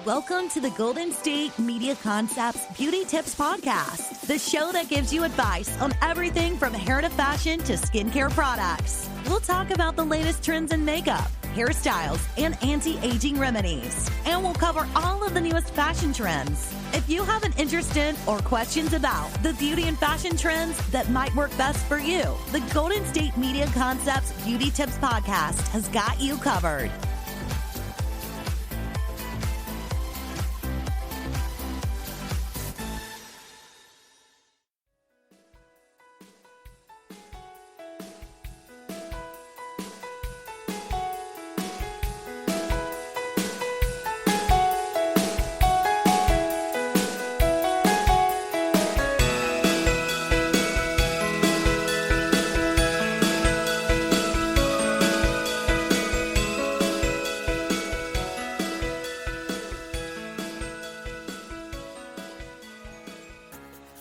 Welcome to the Golden State Media Concepts Beauty Tips Podcast, the show that gives you advice on everything from hair to fashion to skincare products. We'll talk about the latest trends in makeup, hairstyles, and anti-aging remedies. And we'll cover all of the newest fashion trends. If you have an interest in or questions about the beauty and fashion trends that might work best for you, the Golden State Media Concepts Beauty Tips Podcast has got you covered.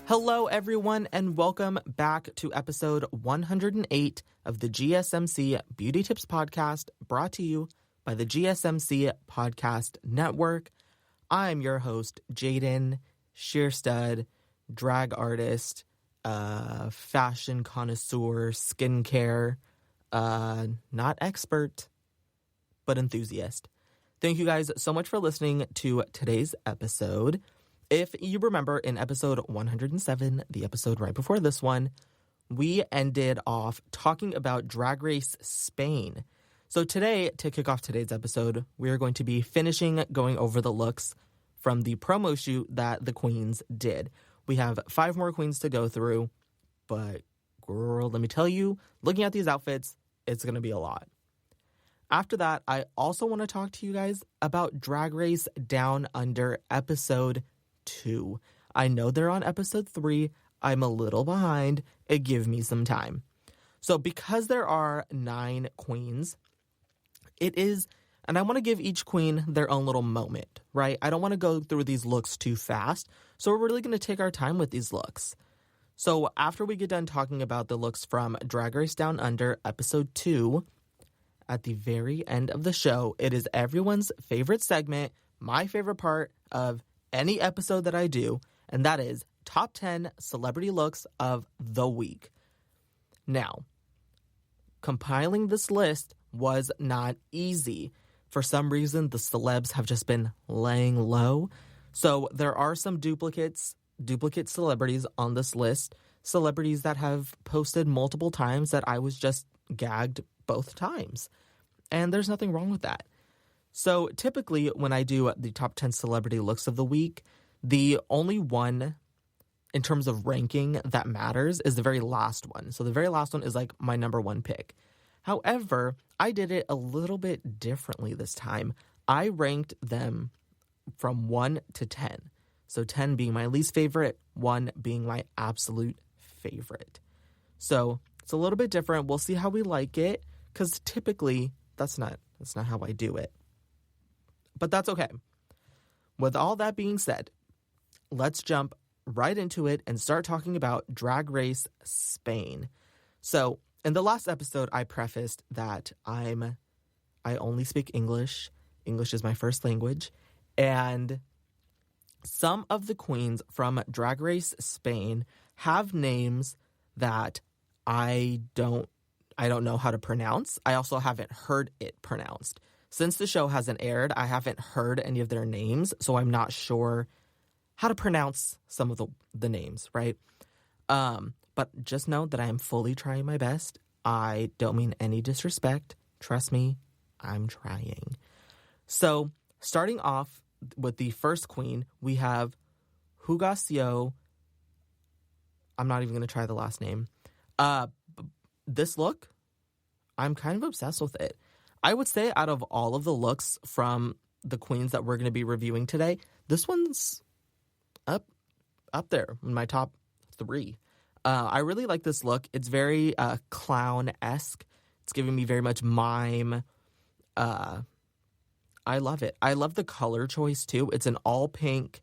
Hello, everyone, and welcome back to episode 108 of the GSMC Beauty Tips Podcast, brought to you by the GSMC Podcast Network. I'm your host, Jaiden, Shear Stud, drag artist, fashion connoisseur, skincare, not expert, but enthusiast. Thank you guys so much for listening to today's episode. If you remember, in episode 107, the episode right before this one, we ended off talking about Drag Race Spain. So today, to kick off today's episode, we are going to be going over the looks from the promo shoot that the queens did. We have 5 more queens to go through, but girl, let me tell you, looking at these outfits, it's going to be a lot. After that, I also want to talk to you guys about Drag Race Down Under episode 2. I know they're on episode 3. I'm a little behind. Give me some time. So because there are 9 queens, and I want to give each queen their own little moment, right? I don't want to go through these looks too fast. So we're really going to take our time with these looks. So after we get done talking about the looks from Drag Race Down Under episode 2, at the very end of the show, it is everyone's favorite segment, my favorite part of any episode that I do, and that is top 10 celebrity looks of the week. Now, compiling this list was not easy. For some reason, the celebs have just been laying low. So there are some duplicate celebrities on this list, celebrities that have posted multiple times that I was just gagged both times. And there's nothing wrong with that. So typically when I do the top 10 celebrity looks of the week, the only one in terms of ranking that matters is the very last one. So the very last one is like my number 1 pick. However, I did it a little bit differently this time. I ranked them from 1 to 10. So 10 being my least favorite, 1 being my absolute favorite. So it's a little bit different. We'll see how we like it, because typically that's not how I do it. But that's okay. With all that being said, let's jump right into it and start talking about Drag Race Spain. So in the last episode, I prefaced that I only speak English. English is my first language. And some of the queens from Drag Race Spain have names that I don't know how to pronounce. I also haven't heard it pronounced. Since the show hasn't aired, I haven't heard any of their names, so I'm not sure how to pronounce some of the names, right? But just know that I am fully trying my best. I don't mean any disrespect. Trust me, I'm trying. So, starting off with the first queen, we have Hugasio. I'm not even going to try the last name. This look, I'm kind of obsessed with it. I would say out of all of the looks from the queens that we're going to be reviewing today, this one's up there in my top 3. I really like this look. It's very clown-esque. It's giving me very much mime. I love it. I love the color choice, too. It's an all-pink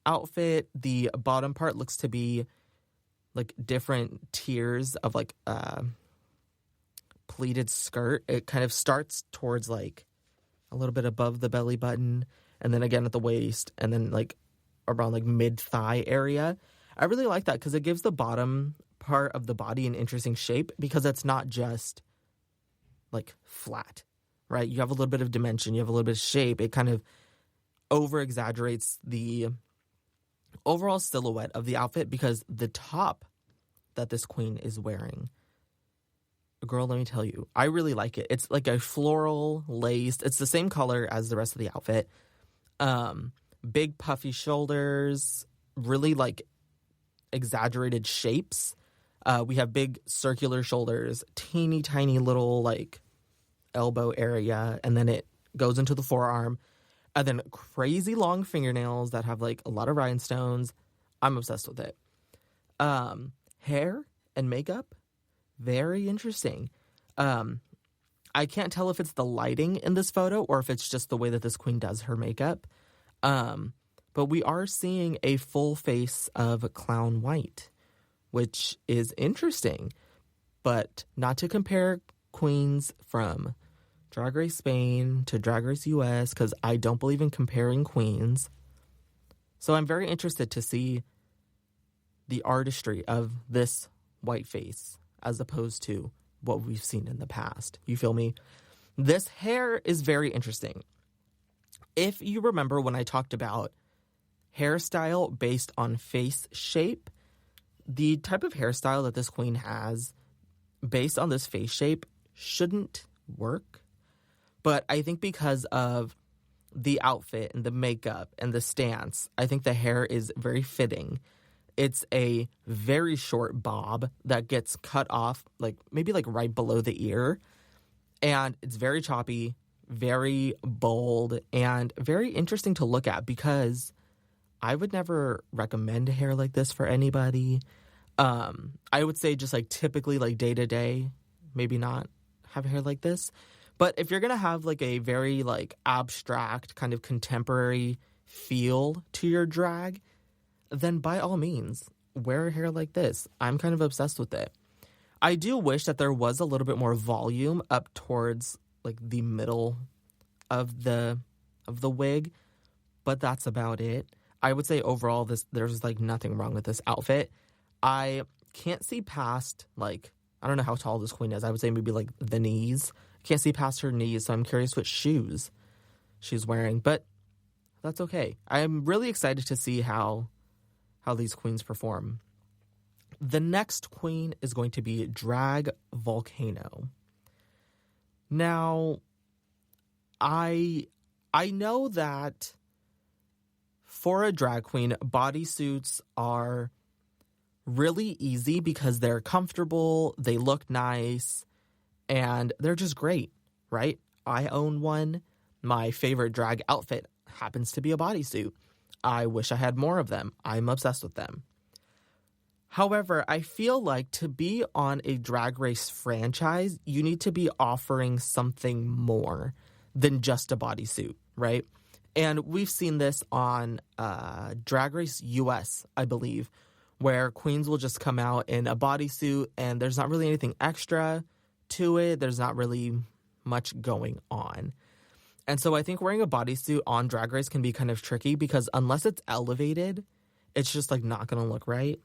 outfit. The bottom part looks to be like different tiers of like pleated skirt. It kind of starts towards like a little bit above the belly button, and then again at the waist, and then like around like mid-thigh area. I really like that because it gives the bottom part of the body an interesting shape because it's not just like flat, right? You have a little bit of dimension, you have a little bit of shape. It kind of over-exaggerates the overall silhouette of the outfit because the top that this queen is wearing, girl, let me tell you, I really like it. It's like a floral laced. It's the same color as the rest of the outfit. Big puffy shoulders, really like exaggerated shapes. We have big circular shoulders, teeny tiny little like elbow area, and then it goes into the forearm, and then crazy long fingernails that have like a lot of rhinestones. I'm obsessed with it. Hair and makeup, very interesting. I can't tell if it's the lighting in this photo or if it's just the way that this queen does her makeup. But we are seeing a full face of clown white, which is interesting. But not to compare queens from Drag Race Spain to Drag Race US, because I don't believe in comparing queens. So I'm very interested to see the artistry of this white face as opposed to what we've seen in the past. You feel me? This hair is very interesting. If you remember when I talked about hairstyle based on face shape, the type of hairstyle that this queen has based on this face shape shouldn't work. But I think because of the outfit and the makeup and the stance, I think the hair is very fitting. It's a very short bob that gets cut off, like maybe like right below the ear. And it's very choppy, very bold, and very interesting to look at because I would never recommend hair like this for anybody. I would say just like typically like day to day, maybe not have hair like this. But if you're going to have like a very like abstract kind of contemporary feel to your drag, then by all means, wear hair like this. I'm kind of obsessed with it. I do wish that there was a little bit more volume up towards like the middle of the wig, but that's about it. I would say overall there's like nothing wrong with this outfit. I can't see past like, I don't know how tall this queen is. I would say maybe like the knees. Can't see past her knees, so I'm curious what shoes she's wearing, but that's okay. I'm really excited to see how these queens perform. The next queen is going to be Drag Volcano. Now, I know that for a drag queen, bodysuits are really easy because they're comfortable, they look nice, and they're just great, right? I own one. My favorite drag outfit happens to be a bodysuit. I wish I had more of them. I'm obsessed with them. However, I feel like to be on a Drag Race franchise, you need to be offering something more than just a bodysuit, right? And we've seen this on Drag Race US, I believe, where queens will just come out in a bodysuit and there's not really anything extra to it. There's not really much going on. And so I think wearing a bodysuit on Drag Race can be kind of tricky because unless it's elevated, it's just like not going to look right.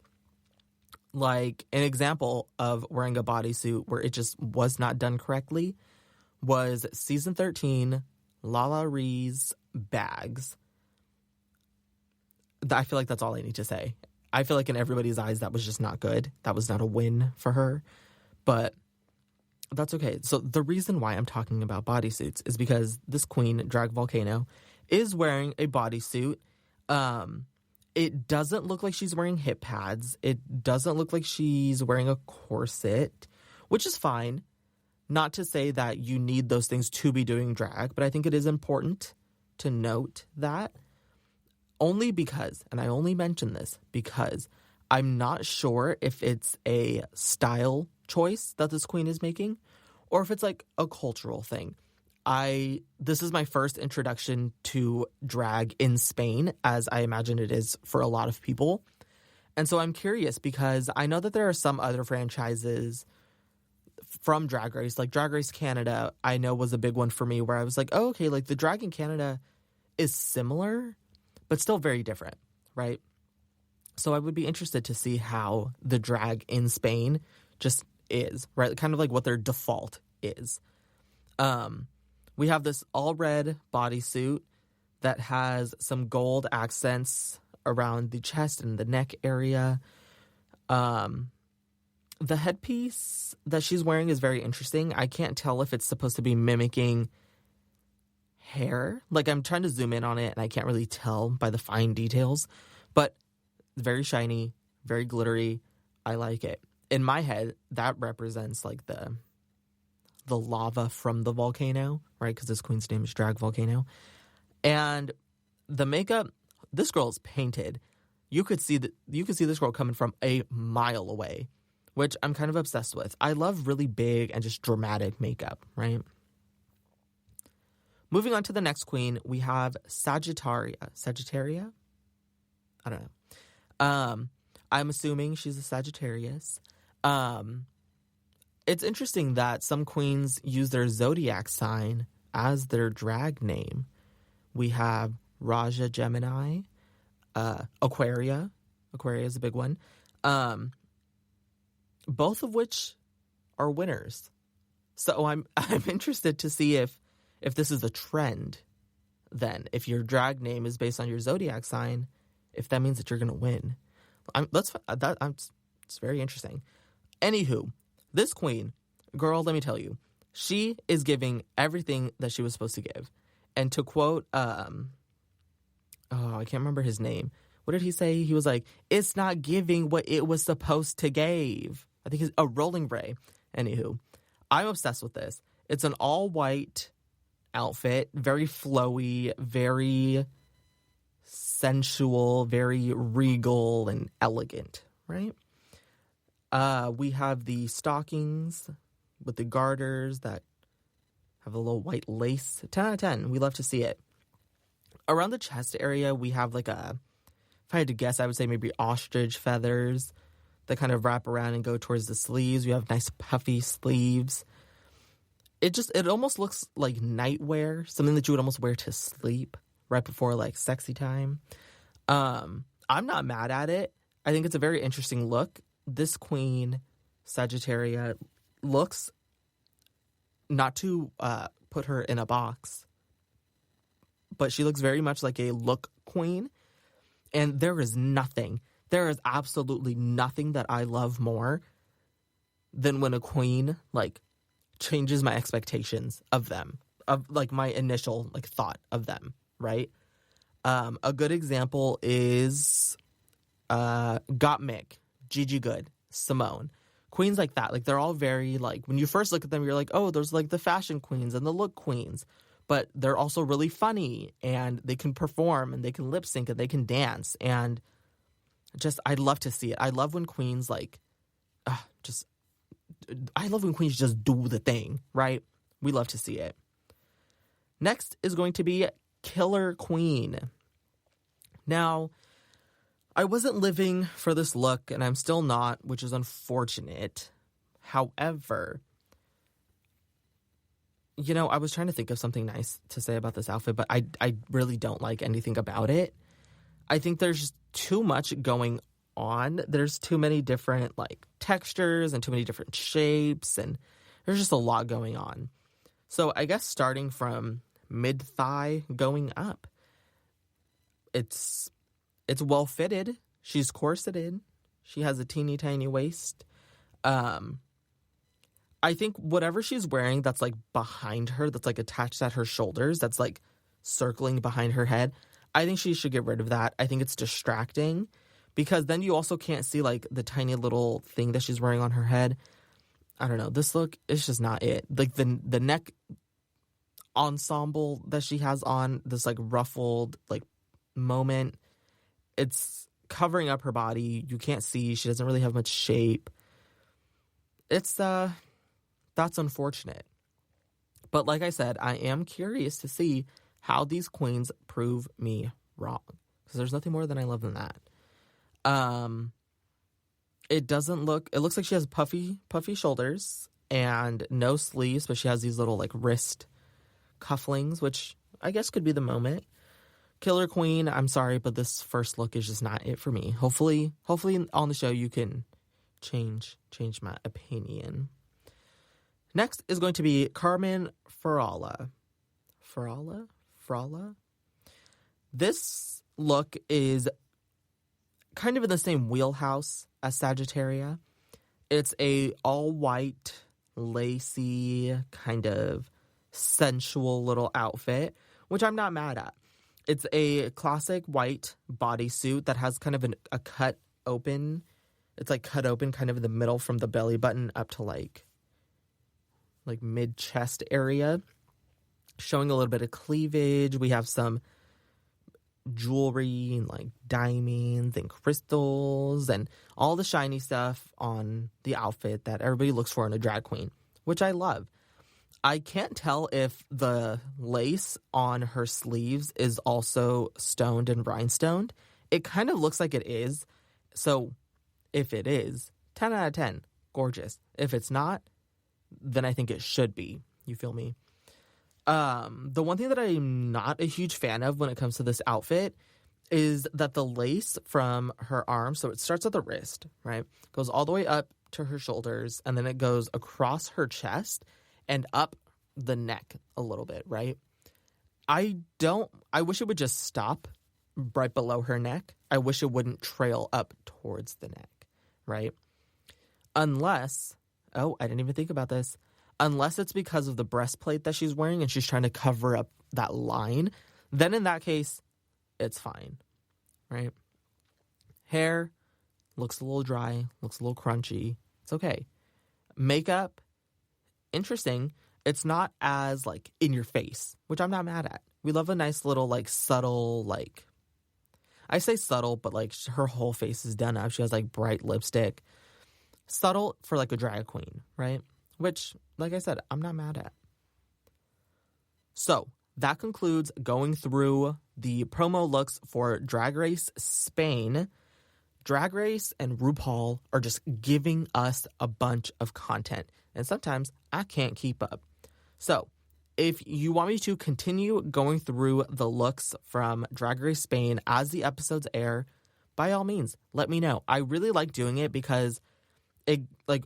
Like an example of wearing a bodysuit where it just was not done correctly was season 13, Lala Ree's bags. I feel like that's all I need to say. I feel like in everybody's eyes, that was just not good. That was not a win for her. But that's okay. So the reason why I'm talking about bodysuits is because this queen, Drag Volcano, is wearing a bodysuit. It doesn't look like she's wearing hip pads. It doesn't look like she's wearing a corset, which is fine. Not to say that you need those things to be doing drag, but I think it is important to note that only because, and I only mention this because I'm not sure if it's a style choice that this queen is making or if it's like a cultural thing. This is my first introduction to drag in Spain, as I imagine it is for a lot of people. And so I'm curious because I know that there are some other franchises from Drag Race, like Drag Race Canada, I know was a big one for me where I was like, oh, okay, like the drag in Canada is similar, but still very different, right? So I would be interested to see how the drag in Spain just is, right? Kind of like what their default is. We have this all red bodysuit that has some gold accents around the chest and the neck area. The headpiece that she's wearing is very interesting. I can't tell if it's supposed to be mimicking hair. Like, I'm trying to zoom in on it, and I can't really tell by the fine details. But very shiny, very glittery. I like it. In my head, that represents, like, the lava from the volcano, right? Because this queen's name is Drag Volcano. And the makeup, this girl is painted. You could see this girl coming from a mile away, which I'm kind of obsessed with. I love really big and just dramatic makeup, right? Moving on to the next queen, we have Sagittaria? I don't know. I'm assuming she's a Sagittarius. It's interesting that some queens use their zodiac sign as their drag name. We have Raja Gemini, Aquaria. Aquaria is a big one. Both of which are winners. So I'm interested to see if this is a trend then. If your drag name is based on your zodiac sign, if that means that you're going to win. It's very interesting. Anywho, this queen, girl, let me tell you, she is giving everything that she was supposed to give. And to quote, I can't remember his name. What did he say? He was like, it's not giving what it was supposed to give. I think it's a Rolling Ray. Anywho, I'm obsessed with this. It's an all-white outfit, very flowy, very sensual, very regal and elegant, right? We have the stockings with the garters that have a little white lace. 10 out of 10. We love to see it. Around the chest area, we have like if I had to guess, I would say maybe ostrich feathers that kind of wrap around and go towards the sleeves. We have nice puffy sleeves. It almost looks like nightwear, something that you would almost wear to sleep right before like sexy time. I'm not mad at it. I think it's a very interesting look. This queen, Sagittaria, looks, not to put her in a box, but she looks very much like a look queen. And there is absolutely nothing that I love more than when a queen, like, changes my expectations of them, of, like, my initial, like, thought of them, right? A good example is Gottmik, Gigi Good, Simone. Queens like that, like, they're all very, like, when you first look at them, you're like, oh, there's, like, the fashion queens and the look queens. But they're also really funny, and they can perform, and they can lip sync, and they can dance. And just, I love to see it. I love when queens, like, I love when queens just do the thing, right? We love to see it. Next is going to be Killer Queen. Now, I wasn't living for this look, and I'm still not, which is unfortunate. However, you know, I was trying to think of something nice to say about this outfit, but I really don't like anything about it. I think there's just too much going on. There's too many different, like, textures and too many different shapes, and there's just a lot going on. So I guess starting from mid-thigh going up, it's well fitted. She's corseted. She has a teeny tiny waist. I think whatever she's wearing that's, like, behind her, that's, like, attached at her shoulders, that's, like, circling behind her head, I think she should get rid of that. I think it's distracting because then you also can't see, like, the tiny little thing that she's wearing on her head. I don't know. This look is just not it. Like, the neck ensemble that she has on, this, like, ruffled, like, moment, it's covering up her body. You can't see. She doesn't really have much shape. That's unfortunate. But like I said, I am curious to see how these queens prove me wrong. Because there's nothing more than I love than that. It looks like she has puffy shoulders and no sleeves, but she has these little, like, wrist cufflings, which I guess could be the moment. Killer Queen, I'm sorry, but this first look is just not it for me. Hopefully on the show you can change my opinion. Next is going to be Carmen Farala. Farala? This look is kind of in the same wheelhouse as Sagittaria. It's a all-white, lacy, kind of sensual little outfit, which I'm not mad at. It's a classic white bodysuit that has kind of a cut open. It's like cut open kind of in the middle from the belly button up to like mid-chest area, showing a little bit of cleavage. We have some jewelry and like diamonds and crystals and all the shiny stuff on the outfit that everybody looks for in a drag queen, which I love. I can't tell if the lace on her sleeves is also stoned and rhinestoned. It kind of looks like it is. So if it is, 10 out of 10, gorgeous. If it's not, then I think it should be. You feel me? The one thing that I'm not a huge fan of when it comes to this outfit is that the lace from her arm, so it starts at the wrist, right? Goes all the way up to her shoulders, and then it goes across her chest and up the neck a little bit, right? I wish it would just stop right below her neck. I wish it wouldn't trail up towards the neck, right? Unless, I didn't even think about this. Unless it's because of the breastplate that she's wearing and she's trying to cover up that line, then in that case, it's fine, right? Hair looks a little dry, looks a little crunchy. It's okay. Makeup, interesting. It's not as, like, in your face, which I'm not mad at. We love a nice little, like, subtle, like, I say subtle, but, like, her whole face is done up. She has, like, bright lipstick. Subtle for, like, a drag queen, right? Which, like I said, I'm not mad at. So, that concludes going through the promo looks for Drag Race Spain. Drag Race and RuPaul are just giving us a bunch of content. And sometimes I can't keep up. So, if you want me to continue going through the looks from Drag Race Spain as the episodes air, by all means, let me know. I really like doing it because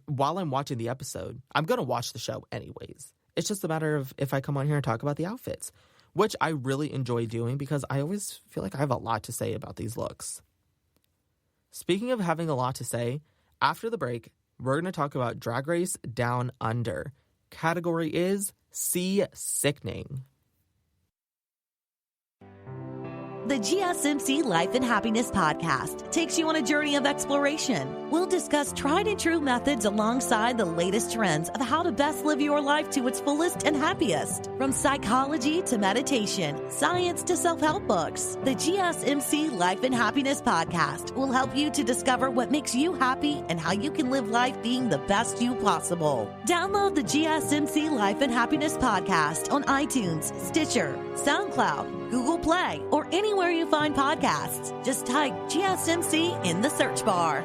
while I'm watching the episode, I'm going to watch the show anyways. It's just a matter of if I come on here and talk about the outfits, which I really enjoy doing because I always feel like I have a lot to say about these looks. Speaking of having a lot to say, after the break, we're going to talk about Drag Race Down Under. Category is Sea Sickening. The GSMC Life and Happiness podcast takes you on a journey of exploration. We'll discuss tried and true methods alongside the latest trends of how to best live your life to its fullest and happiest. From psychology to meditation, science to self-help books, the GSMC Life and Happiness podcast will help you to discover what makes you happy and how you can live life being the best you possible. Download the GSMC Life and Happiness podcast on iTunes, Stitcher, SoundCloud, Google Play, or anywhere you find podcasts. Just type GSMC in the search bar.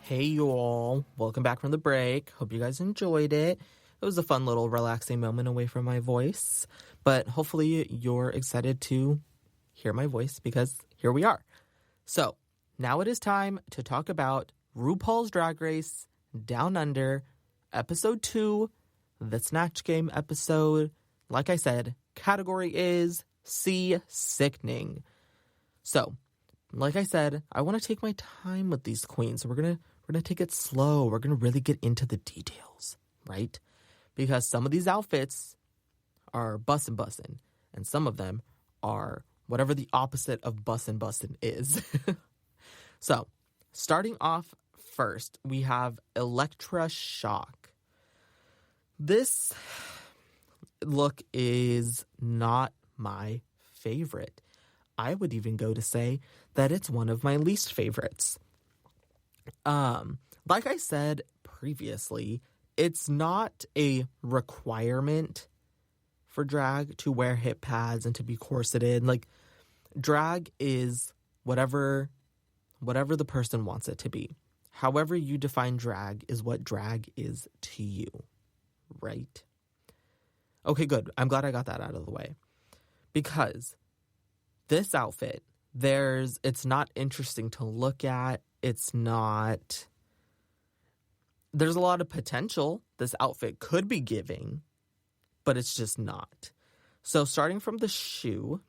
Hey y'all, welcome back from the break. Hope you guys enjoyed it. It was a fun little relaxing moment away from my voice, but hopefully you're excited to hear my voice because here we are. So now it is time to talk about RuPaul's Drag Race Down Under, episode 2, the Snatch Game episode. Like I said, category is Sea Sickening. So, like I said, I want to take my time with these queens. So we're gonna take it slow. We're gonna really get into the details, right? Because some of these outfits are bussin', and some of them are whatever the opposite of bussin' is. So, starting off first, we have Electra Shock. This look is not my favorite. I would even go to say that it's one of my least favorites. Like I said previously, it's not a requirement for drag to wear hip pads and to be corseted. Like, drag is whatever the person wants it to be. However you define drag is what drag is to you, right? Okay, good. I'm glad I got that out of the way. Because this outfit, it's not interesting to look at. There's a lot of potential this outfit could be giving, but it's just not. So starting from the shoe,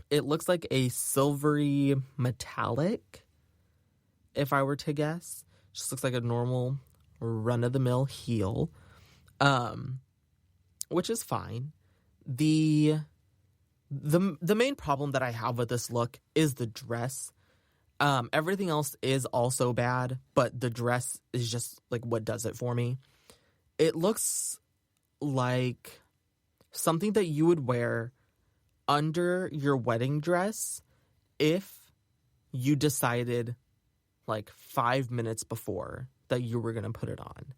it looks like a silvery metallic, if I were to guess. Just looks like a normal run-of-the-mill heel, which is fine. The main problem that I have with this look is the dress. Everything else is also bad, but the dress is just like what does it for me. It looks like something that you would wear under your wedding dress if you decided like 5 minutes before that you were going to put it on.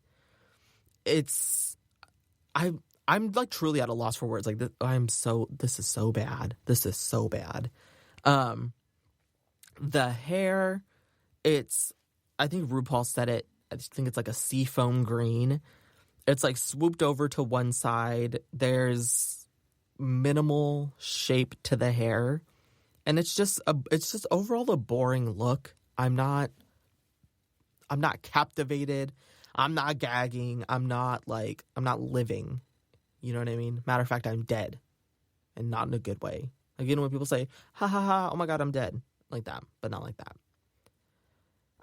I'm like truly at a loss for words. Like, this is so bad. This is so bad. The hair, I think RuPaul said it, I think it's like a seafoam green. It's like swooped over to one side. There's minimal shape to the hair. And it's just overall a boring look. I'm not captivated. I'm not gagging. I'm not living. You know what I mean? Matter of fact, I'm dead. And not in a good way. Again, when people say, ha ha ha, oh my God, I'm dead. Like that, but not like that.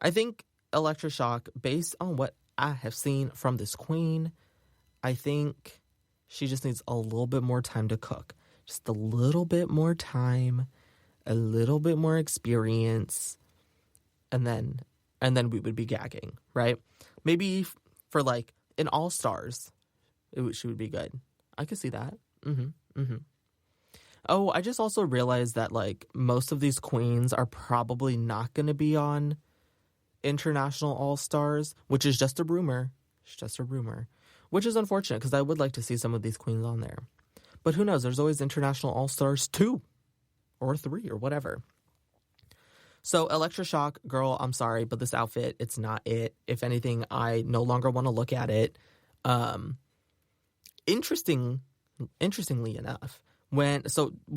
I think Electroshock, based on what I have seen from this queen, I think she just needs a little bit more time to cook. Just a little bit more time, a little bit more experience, and then we would be gagging, right? Maybe for like an All-Stars, she would be good. I could see that. Oh, I just also realized that like most of these queens are probably not going to be on International All-Stars, which is just a rumor. It's just a rumor, which is unfortunate because I would like to see some of these queens on there. But who knows? There's always International All-Stars 2 or 3 or whatever. So Electroshock, girl, I'm sorry, but this outfit, it's not it. If anything, I no longer want to look at it. Interestingly enough, when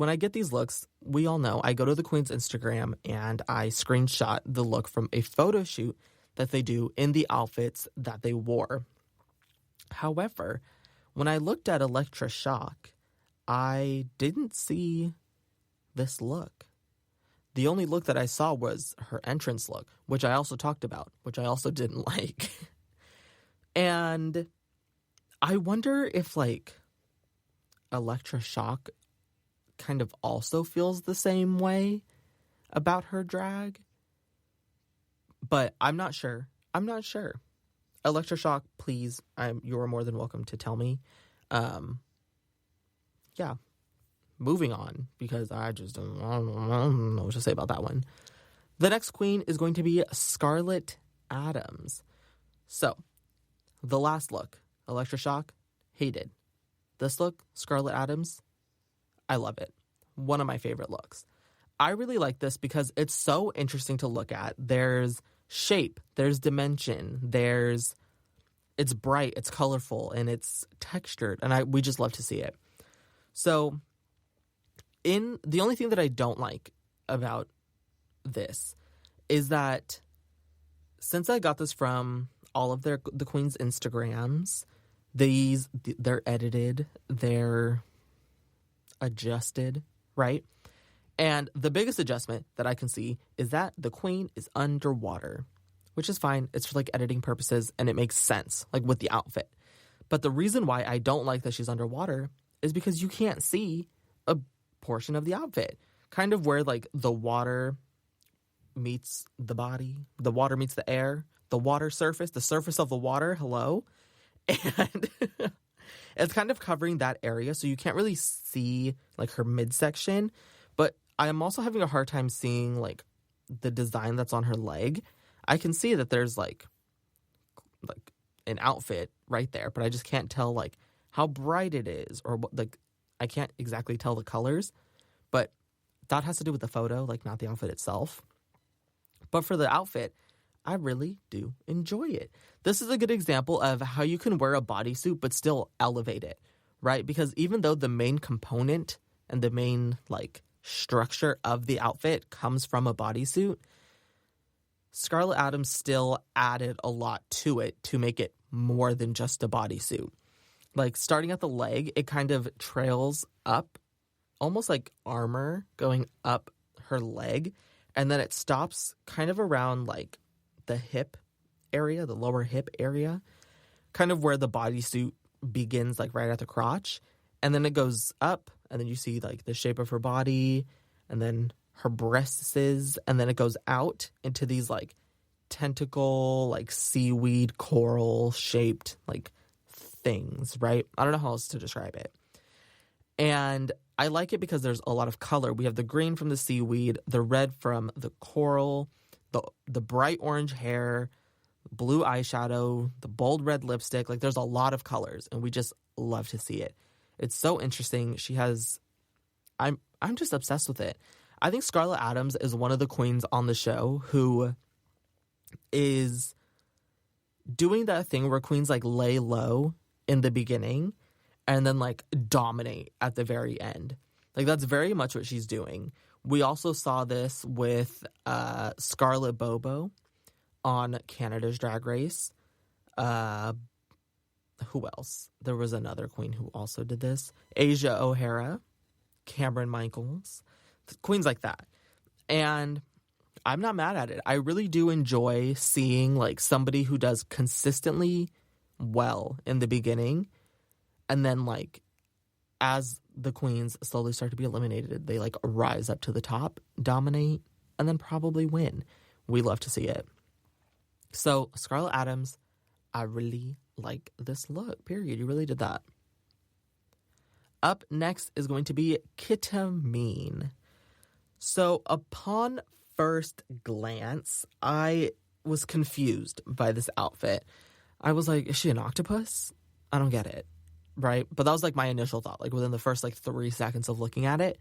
I get these looks, we all know I go to the queen's Instagram and I screenshot the look from a photo shoot that they do in the outfits that they wore. However, when I looked at Electroshock, I didn't see this look. The only look that I saw was her entrance look, which I also talked about, which I also didn't like. And I wonder if like Electroshock kind of also feels the same way about her drag. But I'm not sure. Electroshock, please, you are more than welcome to tell me. Yeah. Moving on, because I don't know what to say about that one. The next queen is going to be Scarlett Adams. So, the last look, Electroshock, hated. This look, Scarlett Adams, I love it. One of my favorite looks. I really like this because it's so interesting to look at. There's shape, there's dimension, it's bright, it's colorful, and it's textured, and we just love to see it. So, the only thing that I don't like about this is that since I got this from all of the queen's Instagrams, they're edited, they're adjusted, right? And the biggest adjustment that I can see is that the queen is underwater, which is fine. It's for like editing purposes and it makes sense, like with the outfit. But the reason why I don't like that she's underwater is because you can't see a portion of the outfit. Kind of where like the water meets the body, the water meets the air, the water surface, the surface of the water, hello? It's kind of covering that area, so you can't really see like her midsection. But I am also having a hard time seeing like the design that's on her leg. I can see that there's like an outfit right there, but I just can't tell like how bright it is or what, like I can't exactly tell the colors. But that has to do with the photo, like not the outfit itself. But for the outfit, I really do enjoy it. This is a good example of how you can wear a bodysuit but still elevate it, right? Because even though the main component and the main like structure of the outfit comes from a bodysuit, Scarlett Adams still added a lot to it to make it more than just a bodysuit. Like starting at the leg, it kind of trails up, almost like armor going up her leg, and then it stops kind of around like the hip area, the lower hip area, kind of where the bodysuit begins, like right at the crotch. And then it goes up, and then you see like the shape of her body, and then her breasts, and then it goes out into these like tentacle, like seaweed, coral shaped like things, right? I don't know how else to describe it. And I like it because there's a lot of color. We have the green from the seaweed, the red from the coral, the bright orange hair, blue eyeshadow, the bold red lipstick. Like there's a lot of colors, and we just love to see it. It's so interesting. I'm just obsessed with it. I think Scarlett Adams is one of the queens on the show who is doing that thing where queens like lay low in the beginning and then like dominate at the very end. Like that's very much what she's doing. We also saw this with Scarlett Bobo on Canada's Drag Race. Who else? There was another queen who also did this. Asia O'Hara, Cameron Michaels, queens like that. And I'm not mad at it. I really do enjoy seeing like somebody who does consistently well in the beginning, and then like as the queens slowly start to be eliminated, they like rise up to the top, dominate, and then probably win. We love to see it. So Scarlett Adams, I really like this look, period. You really did that. Up next is going to be Ketamine. So upon first glance, I was confused by this outfit. I was like, is she an octopus? I don't get it, right? But that was like my initial thought, like within the first like 3 seconds of looking at it.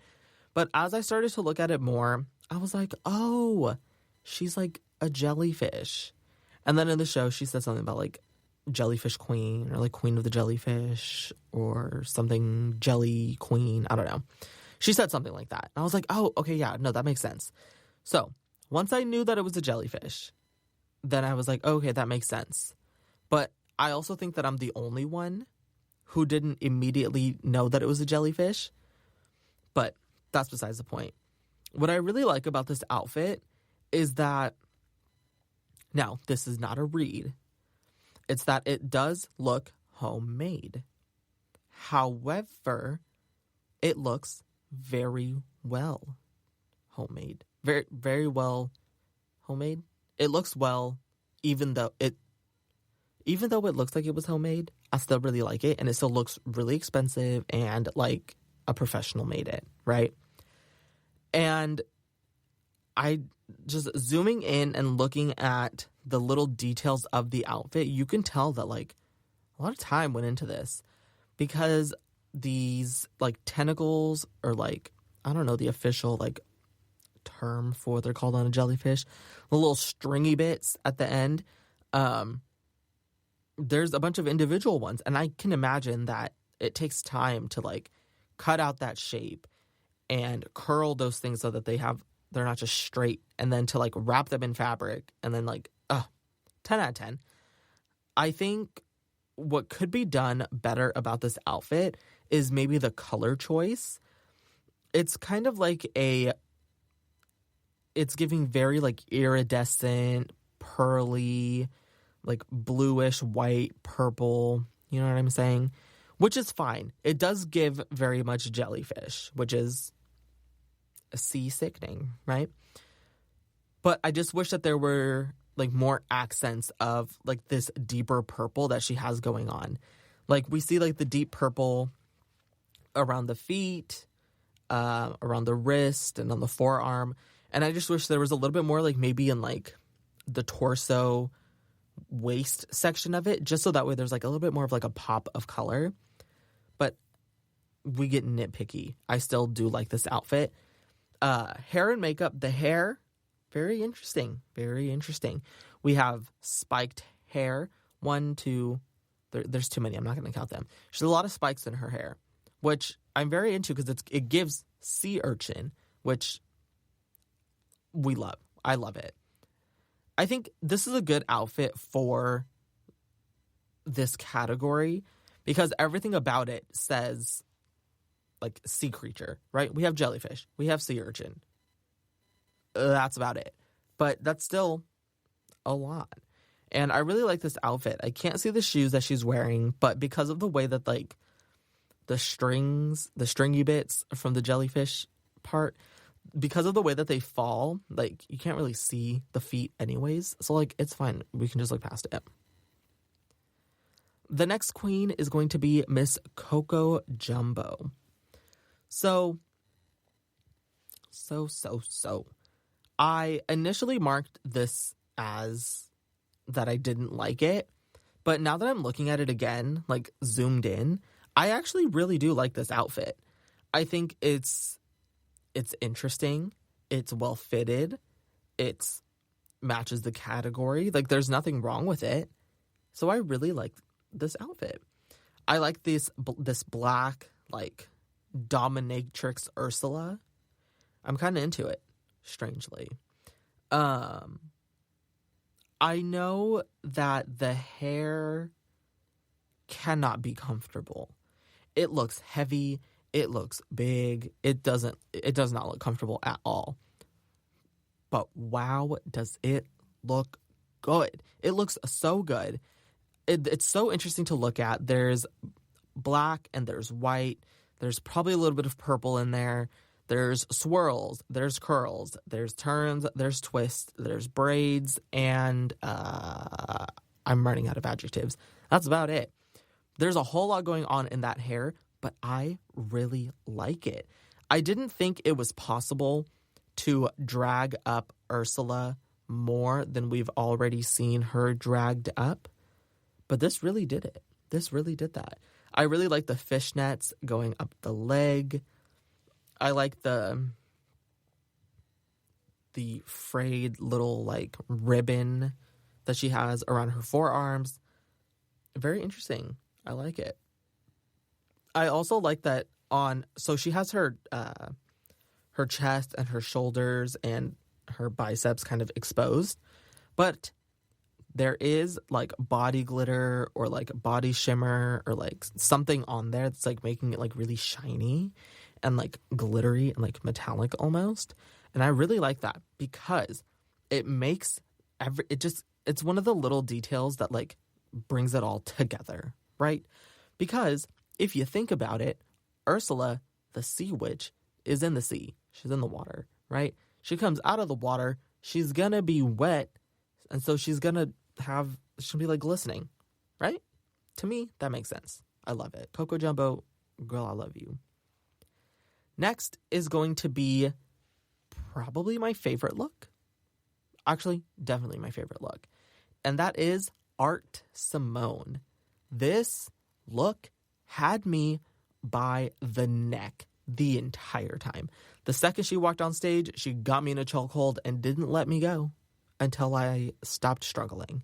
But as I started to look at it more, I was like, oh, she's like a jellyfish. And then in the show, she said something about like jellyfish queen or like queen of the jellyfish or something jelly queen. I don't know. She said something like that. And I was like, oh, okay, yeah, no, that makes sense. So once I knew that it was a jellyfish, then I was like, oh, okay, that makes sense. But I also think that I'm the only one who didn't immediately know that it was a jellyfish. But that's besides the point. What I really like about this outfit is that, now, this is not a read. It's that it does look homemade. However, it looks very well homemade. Very, very well homemade. It looks well, even though it looks like it was homemade, I still really like it, and it still looks really expensive and like a professional made it, right? And I just zooming in and looking at the little details of the outfit, you can tell that like a lot of time went into this, because these like tentacles, or like, I don't know the official like term for what they're called on a jellyfish, the little stringy bits at the end, there's a bunch of individual ones, and I can imagine that it takes time to like cut out that shape and curl those things so that they're not just straight, and then to like wrap them in fabric, and then like 10 out of 10. I think what could be done better about this outfit is maybe the color choice. It's kind of like it's giving very like iridescent, pearly, like bluish, white, purple. You know what I'm saying? Which is fine. It does give very much jellyfish, which is sea-sickening, right? But I just wish that there were like more accents of like this deeper purple that she has going on. Like, we see, like, the deep purple around the feet, around the wrist, and on the forearm. And I just wish there was a little bit more, like, maybe in, like, the torso waist section of it, just so that way there's, like, a little bit more of, like, a pop of color. But we get nitpicky. I still do like this outfit. Hair and makeup. The hair, very interesting. Very interesting. We have spiked hair. 1, 2... There's too many. I'm not going to count them. She's a lot of spikes in her hair, which I'm very into because it gives sea urchin, which we love. I love it. I think this is a good outfit for this category because everything about it says, like, sea creature, right? We have jellyfish. We have sea urchin. That's about it. But that's still a lot. And I really like this outfit. I can't see the shoes that she's wearing, but because of the way that, like, the stringy bits from the jellyfish part, because of the way that they fall, like, you can't really see the feet anyways. So, like, it's fine. We can just look past it. The next queen is going to be Miss Coco Jumbo. So. I initially marked this as that I didn't like it, but now that I'm looking at it again, like, zoomed in, I actually really do like this outfit. I think it's interesting, it's well fitted, it matches the category, like, there's nothing wrong with it. So I really like this outfit. I like this black, like, dominatrix Ursula. I'm kind of into it, strangely. I know that the hair cannot be comfortable. It looks heavy. It looks big. It does not look comfortable at all. But wow, does it look good. It looks so good. It's so interesting to look at. There's black and there's white. There's probably a little bit of purple in there. There's swirls, there's curls, there's turns, there's twists, there's braids, and I'm running out of adjectives. That's about it. There's a whole lot going on in that hair, but I really like it. I didn't think it was possible to drag up Ursula more than we've already seen her dragged up, but this really did it. This really did that. I really like the fishnets going up the leg. I like the frayed little, like, ribbon that she has around her forearms. Very interesting. I like it. I also like that so she has her chest and her shoulders and her biceps kind of exposed, but there is, like, body glitter or, like, body shimmer or, like, something on there that's, like, making it, like, really shiny and, like, glittery and, like, metallic almost. And I really like that because it makes it's one of the little details that, like, brings it all together, right? Because if you think about it, Ursula, the sea witch, is in the sea. She's in the water, right? She comes out of the water. She's gonna be wet. And so she's gonna be, like, glistening, right? To me, that makes sense. I love it. Coco Jumbo, girl, I love you. Next is going to be probably my favorite look. Actually, definitely my favorite look. And that is Art Simone. This look had me by the neck the entire time. The second she walked on stage, she got me in a chokehold and didn't let me go until I stopped struggling.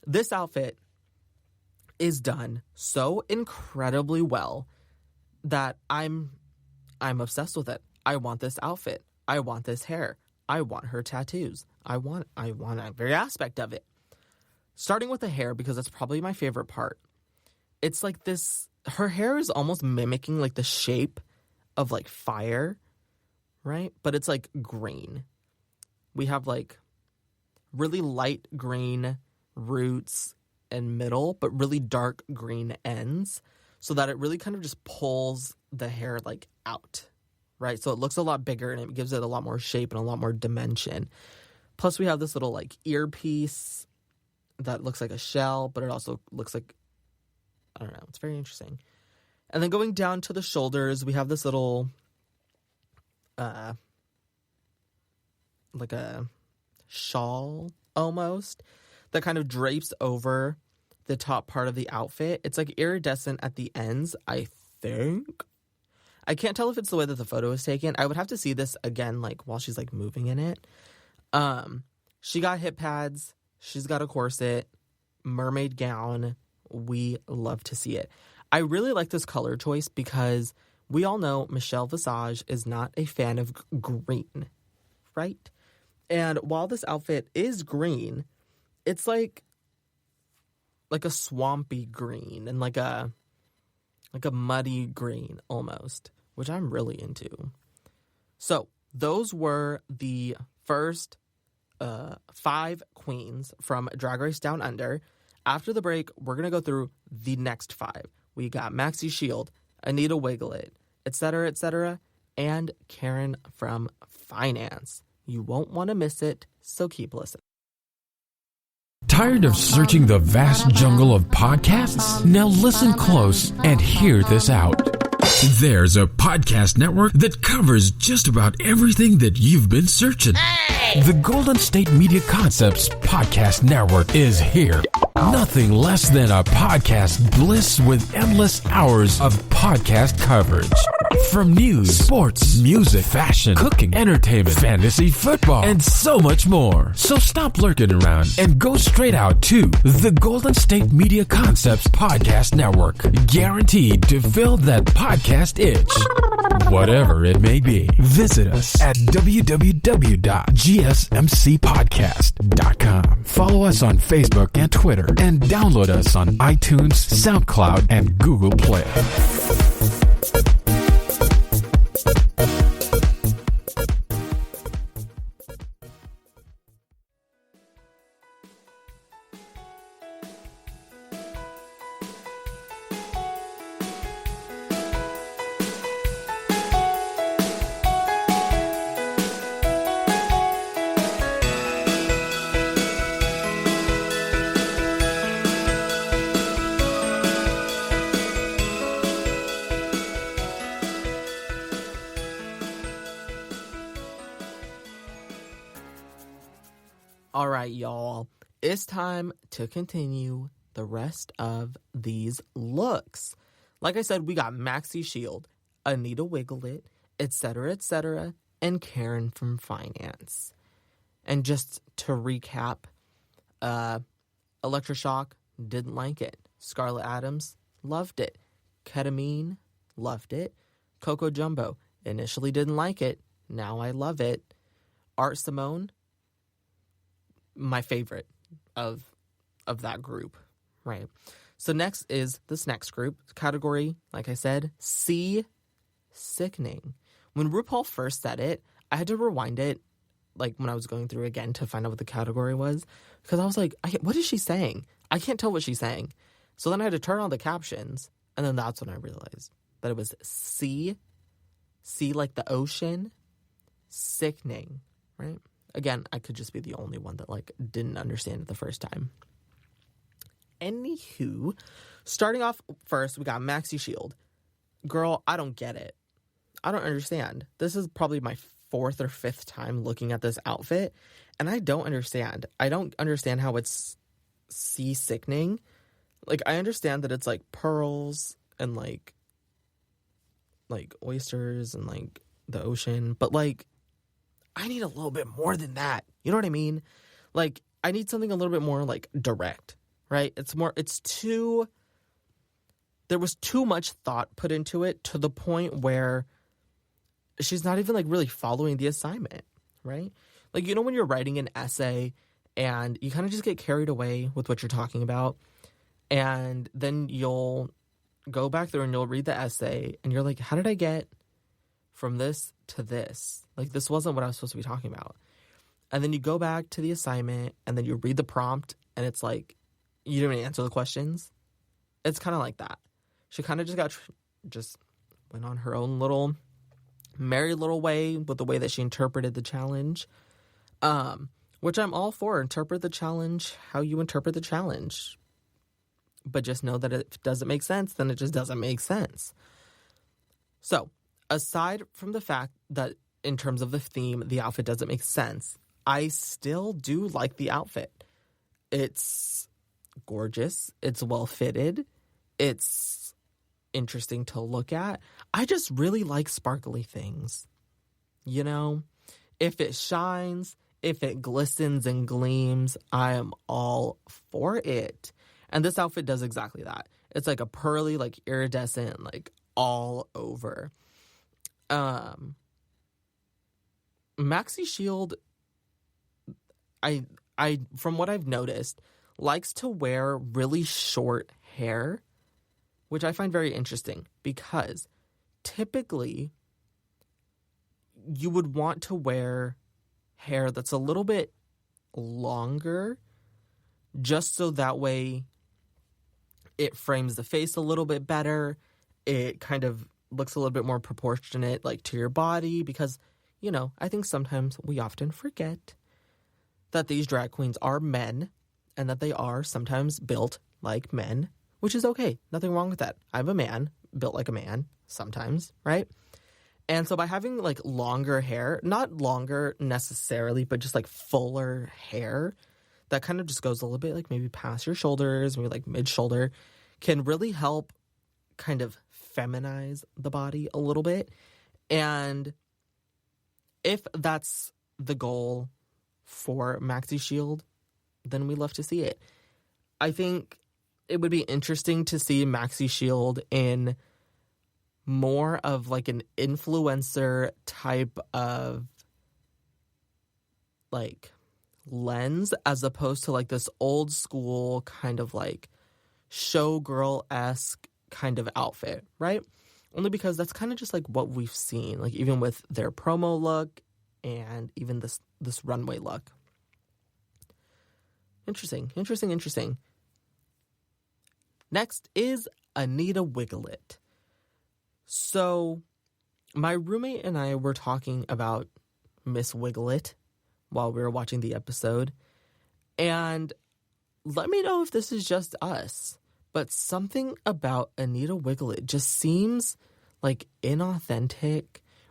This outfit is done so incredibly well that I'm obsessed with it. I want this outfit. I want this hair. I want her tattoos. I want every aspect of it. Starting with the hair, because that's probably my favorite part. It's like this, her hair is almost mimicking, like, the shape of, like, fire, right? But it's, like, green. We have, like, really light green roots and middle, but really dark green ends, so that it really kind of just pulls the hair, like, out, right? So it looks a lot bigger and it gives it a lot more shape and a lot more dimension. Plus we have this little, like, earpiece that looks like a shell, but it also looks like I don't know. It's very interesting. And then going down to the shoulders, we have this little, like a shawl almost that kind of drapes over the top part of the outfit. It's like iridescent at the ends, I think. I can't tell if it's the way that the photo is taken. I would have to see this again, like while she's like moving in it. She got hip pads. She's got a corset, mermaid gown. We love to see it. I really like this color choice because we all know Michelle Visage is not a fan of green, right? And while this outfit is green, it's like a swampy green and like a muddy green almost, which I'm really into. So those were the first 5 queens from Drag Race Down Under. After the break, we're going to go through the next 5. We got Maxi Shield, Anita Wiglet, etc., and Karen from Finance. You won't want to miss it, so keep listening. Tired of searching the vast jungle of podcasts? Now listen close and hear this out. There's a podcast network that covers just about everything that you've been searching. Hey! The Golden State Media Concepts Podcast Network is here. Nothing less than a podcast bliss with endless hours of podcast coverage. From news, sports, music, fashion, cooking, entertainment, fantasy, football, and so much more. So stop lurking around and go straight out to the Golden State Media Concepts Podcast Network. Guaranteed to fill that podcast itch. Whatever it may be. Visit us at www.gsmcpodcast.com. Follow us on Facebook and Twitter, and download us on iTunes, SoundCloud, and Google Play. All right, y'all. It's time to continue the rest of these looks. Like I said, we got Maxi Shield, Anita Wiglet, etc., and Karen from Finance. And just to recap, Electroshock, didn't like it. Scarlett Adams, loved it. Ketamine, loved it. Coco Jumbo, initially didn't like it. Now I love it. Art Simone, my favorite of that group, right? So next is this next group category. Like I said, C, sickening. When RuPaul first said it, I had to rewind it, like when I was going through again to find out what the category was, because I was like, what is she saying? I can't tell what she's saying. So then I had to turn on the captions, and then that's when I realized that it was C like the ocean, sickening, right? Again, I could just be the only one that, like, didn't understand it the first time. Anywho, starting off first, we got Maxi Shield. Girl, I don't get it. I don't understand. This is probably my 4th or 5th time looking at this outfit, and I don't understand. I don't understand how it's sickening. Like, I understand that it's, like, pearls and, like oysters and, like, the ocean, but, like, I need a little bit more than that. You know what I mean? Like, I need something a little bit more, like, direct, right? There was too much thought put into it to the point where she's not even, like, really following the assignment, right? Like, you know when you're writing an essay and you kind of just get carried away with what you're talking about, and then you'll go back through and you'll read the essay, and you're like, how did I get from this to this? Like, this wasn't what I was supposed to be talking about. And then you go back to the assignment, and then you read the prompt, and it's like, you didn't even answer the questions. It's kind of like that. She kind of just went on her own little, merry little way with the way that she interpreted the challenge, which I'm all for. Interpret the challenge how you interpret the challenge. But just know that if it doesn't make sense, then it just doesn't make sense. So, aside from the fact that in terms of the theme, the outfit doesn't make sense, I still do like the outfit. It's gorgeous. It's well fitted. It's interesting to look at. I just really like sparkly things. You know, if it shines, if it glistens and gleams, I am all for it. And this outfit does exactly that. It's like a pearly, like iridescent, like all over. Maxi Shield, I from what I've noticed, likes to wear really short hair, which I find very interesting because typically you would want to wear hair that's a little bit longer just so that way it frames the face a little bit better. It kind of looks a little bit more proportionate, like, to your body because, you know, I think sometimes we often forget that these drag queens are men and that they are sometimes built like men, which is okay. Nothing wrong with that. I'm a man, built like a man sometimes, right? And so by having, like, longer hair, not longer necessarily, but just, like, fuller hair that kind of just goes a little bit, like, maybe past your shoulders, maybe, like, mid-shoulder, can really help kind of feminize the body a little bit. And if that's the goal for Maxi Shield, then we love to see it. I think it would be interesting to see Maxi Shield in more of like an influencer type of like lens as opposed to like this old school kind of like showgirl-esque kind of outfit, right? Only because that's kind of just like what we've seen, like even with their promo look and even this runway look. Interesting. Next is Anita Wiglet. So my roommate and I were talking about Miss Wiglet while we were watching the episode. And let me know if this is just us, but something about Anita Wiglet just seems like inauthentic,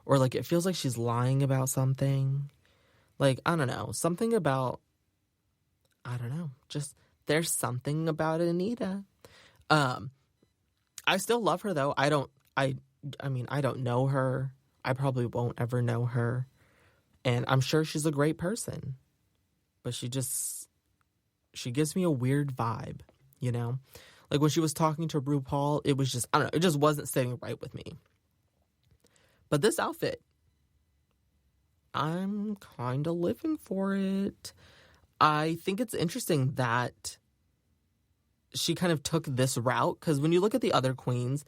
or like it feels like she's lying about something. Like, I don't know, something about, I don't know, just there's something about Anita. I still love her though. I mean, I don't know her. I probably won't ever know her. And I'm sure she's a great person. But she gives me a weird vibe, you know? Like when she was talking to RuPaul, it was just, I don't know, it just wasn't sitting right with me. But this outfit, I'm kind of living for it. I think it's interesting that she kind of took this route, because when you look at the other queens,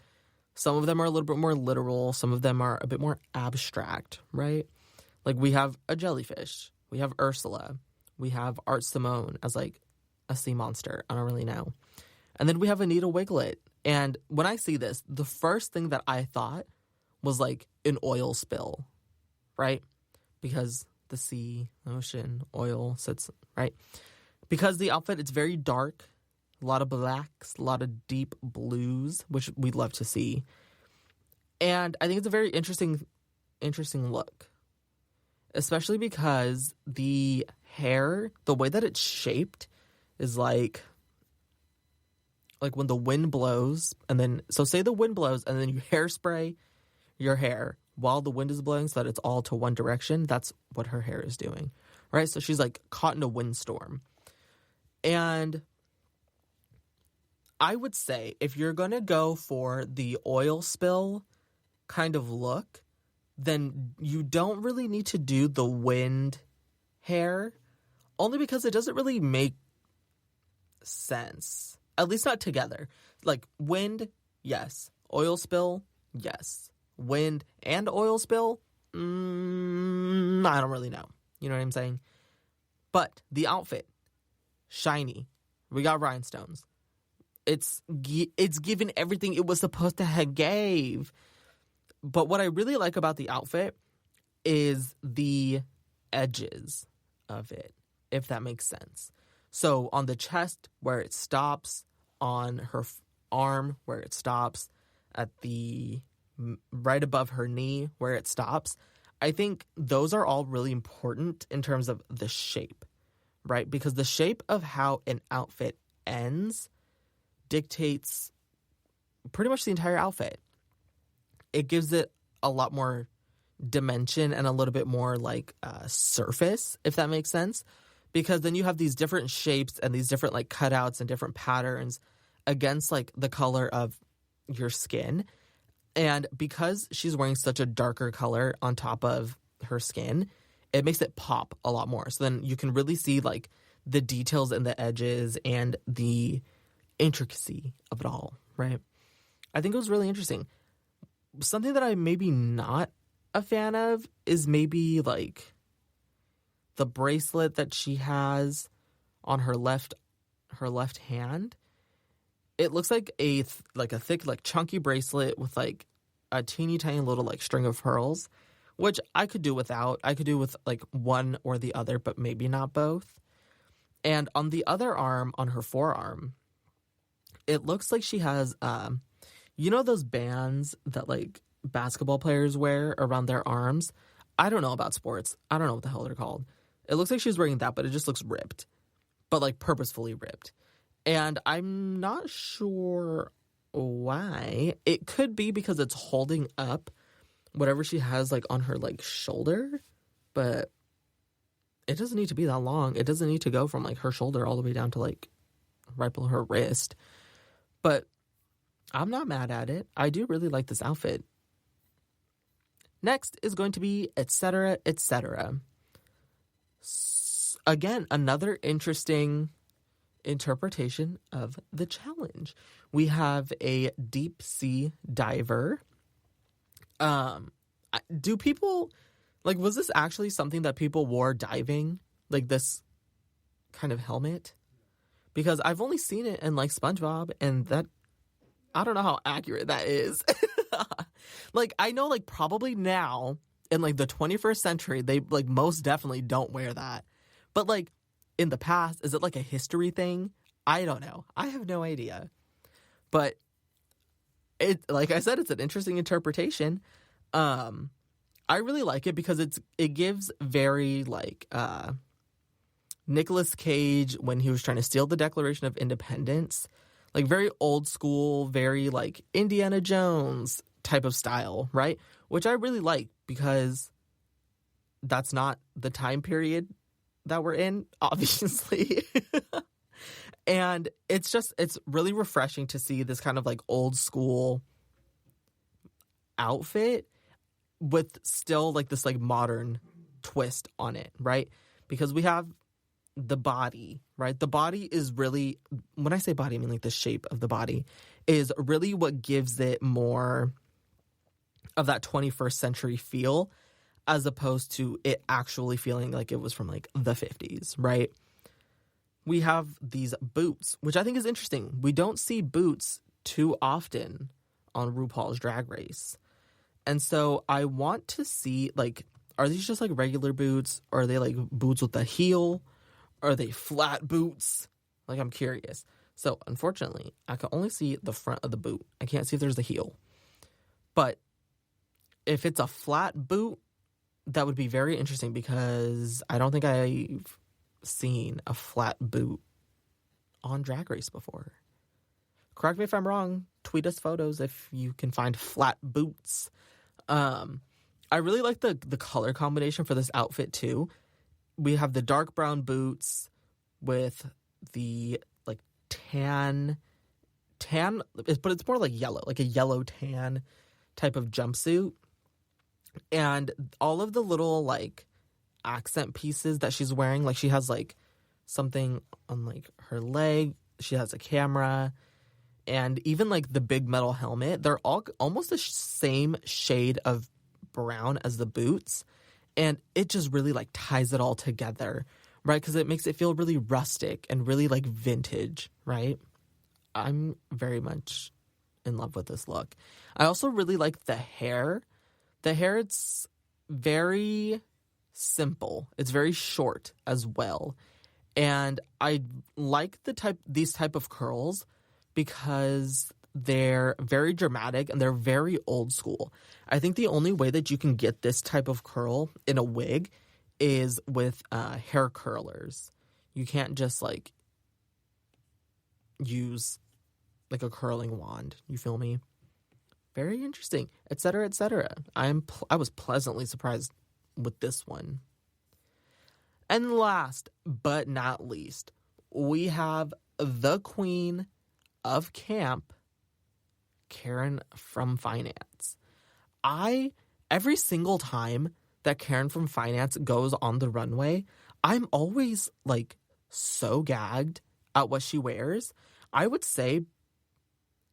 some of them are a little bit more literal, some of them are a bit more abstract, right? Like we have a jellyfish, we have Ursula, we have Art Simone as like a sea monster, I don't really know. And then we have Anita Wiglet. And when I see this, the first thing that I thought was like an oil spill, right? Because the sea, ocean, oil sits, right? Because the outfit, it's very dark, a lot of blacks, a lot of deep blues, which we'd love to see. And I think it's a very interesting look, especially because the hair, the way that it's shaped is like when the wind blows, and then, so say the wind blows and then you hairspray your hair while the wind is blowing so that it's all to one direction. That's what her hair is doing, right? So she's like caught in a windstorm. And I would say if you're going to go for the oil spill kind of look, then you don't really need to do the wind hair, only because it doesn't really make sense. At least not together. Like wind, yes. Oil spill, yes. Wind and oil spill, I don't really know. You know what I'm saying? But the outfit, shiny. We got rhinestones. It's given everything it was supposed to have gave. But what I really like about the outfit is the edges of it, if that makes sense. So on the chest where it stops, on her arm where it stops, at the right above her knee where it stops. I think those are all really important in terms of the shape, right? Because the shape of how an outfit ends dictates pretty much the entire outfit. It gives it a lot more dimension and a little bit more like surface, if that makes sense. Because then you have these different shapes and these different like cutouts and different patterns against like the color of your skin. And because she's wearing such a darker color on top of her skin, it makes it pop a lot more. So then you can really see like the details and the edges and the intricacy of it all, right? I think it was really interesting. Something that I'm maybe not a fan of is maybe like the bracelet that she has on her left hand. It looks like a thick, like chunky bracelet with like a teeny tiny little like string of pearls, which I could do without. I could do with like one or the other, but maybe not both. And on the other arm, on her forearm, it looks like she has, you know those bands that like basketball players wear around their arms? I don't know about sports. I don't know what the hell they're called. It looks like she's wearing that, but it just looks ripped, but like purposefully ripped. And I'm not sure why. It could be because it's holding up whatever she has like on her like shoulder, but it doesn't need to be that long. It doesn't need to go from like her shoulder all the way down to like right below her wrist. But I'm not mad at it. I do really like this outfit. Next is going to be etc. etc. Again, another interesting interpretation of the challenge. We have a deep sea diver. Do people, like, was this actually something that people wore diving? Like this kind of helmet? Because I've only seen it in like SpongeBob, and that, I don't know how accurate that is. Like, I know like probably now in like the 21st century, they like most definitely don't wear that. But like in the past, is it like a history thing? I don't know. I have no idea. But it, like I said, it's an interesting interpretation. I really like it because it gives very like Nicolas Cage when he was trying to steal the Declaration of Independence, like very old school, very like Indiana Jones type of style, right? Which I really like because that's not the time period that we're in, obviously. And it's really refreshing to see this kind of like old school outfit with still like this like modern twist on it, right? Because we have the body, right? The body is really, when I say body, I mean like the shape of the body is really what gives it more of that 21st century feel, as opposed to it actually feeling like it was from like the 50s, right? We have these boots, which I think is interesting. We don't see boots too often on RuPaul's Drag Race. And so I want to see, like, are these just like regular boots? Or are they like boots with a heel? Or are they flat boots? Like, I'm curious. So unfortunately, I can only see the front of the boot. I can't see if there's a heel. But if it's a flat boot, that would be very interesting because I don't think I've seen a flat boot on Drag Race before. Correct me if I'm wrong. Tweet us photos if you can find flat boots. I really like the color combination for this outfit too. We have the dark brown boots with the like tan, but it's more like yellow, like a yellow tan type of jumpsuit. And all of the little like accent pieces that she's wearing, like she has like something on like her leg, she has a camera, and even like the big metal helmet, they're all almost the same shade of brown as the boots. And it just really like ties it all together, right? Because it makes it feel really rustic and really like vintage, right? I'm very much in love with this look. I also really like the hair. The hair, it's very simple. It's very short as well. And I like these type of curls because they're very dramatic and they're very old school. I think the only way that you can get this type of curl in a wig is with hair curlers. You can't just like use like a curling wand. You feel me? Very interesting, etc., etc. I was pleasantly surprised with this one. And last but not least, we have the queen of camp, Karen from Finance. Every single time that Karen from Finance goes on the runway, I'm always like so gagged at what she wears. I would say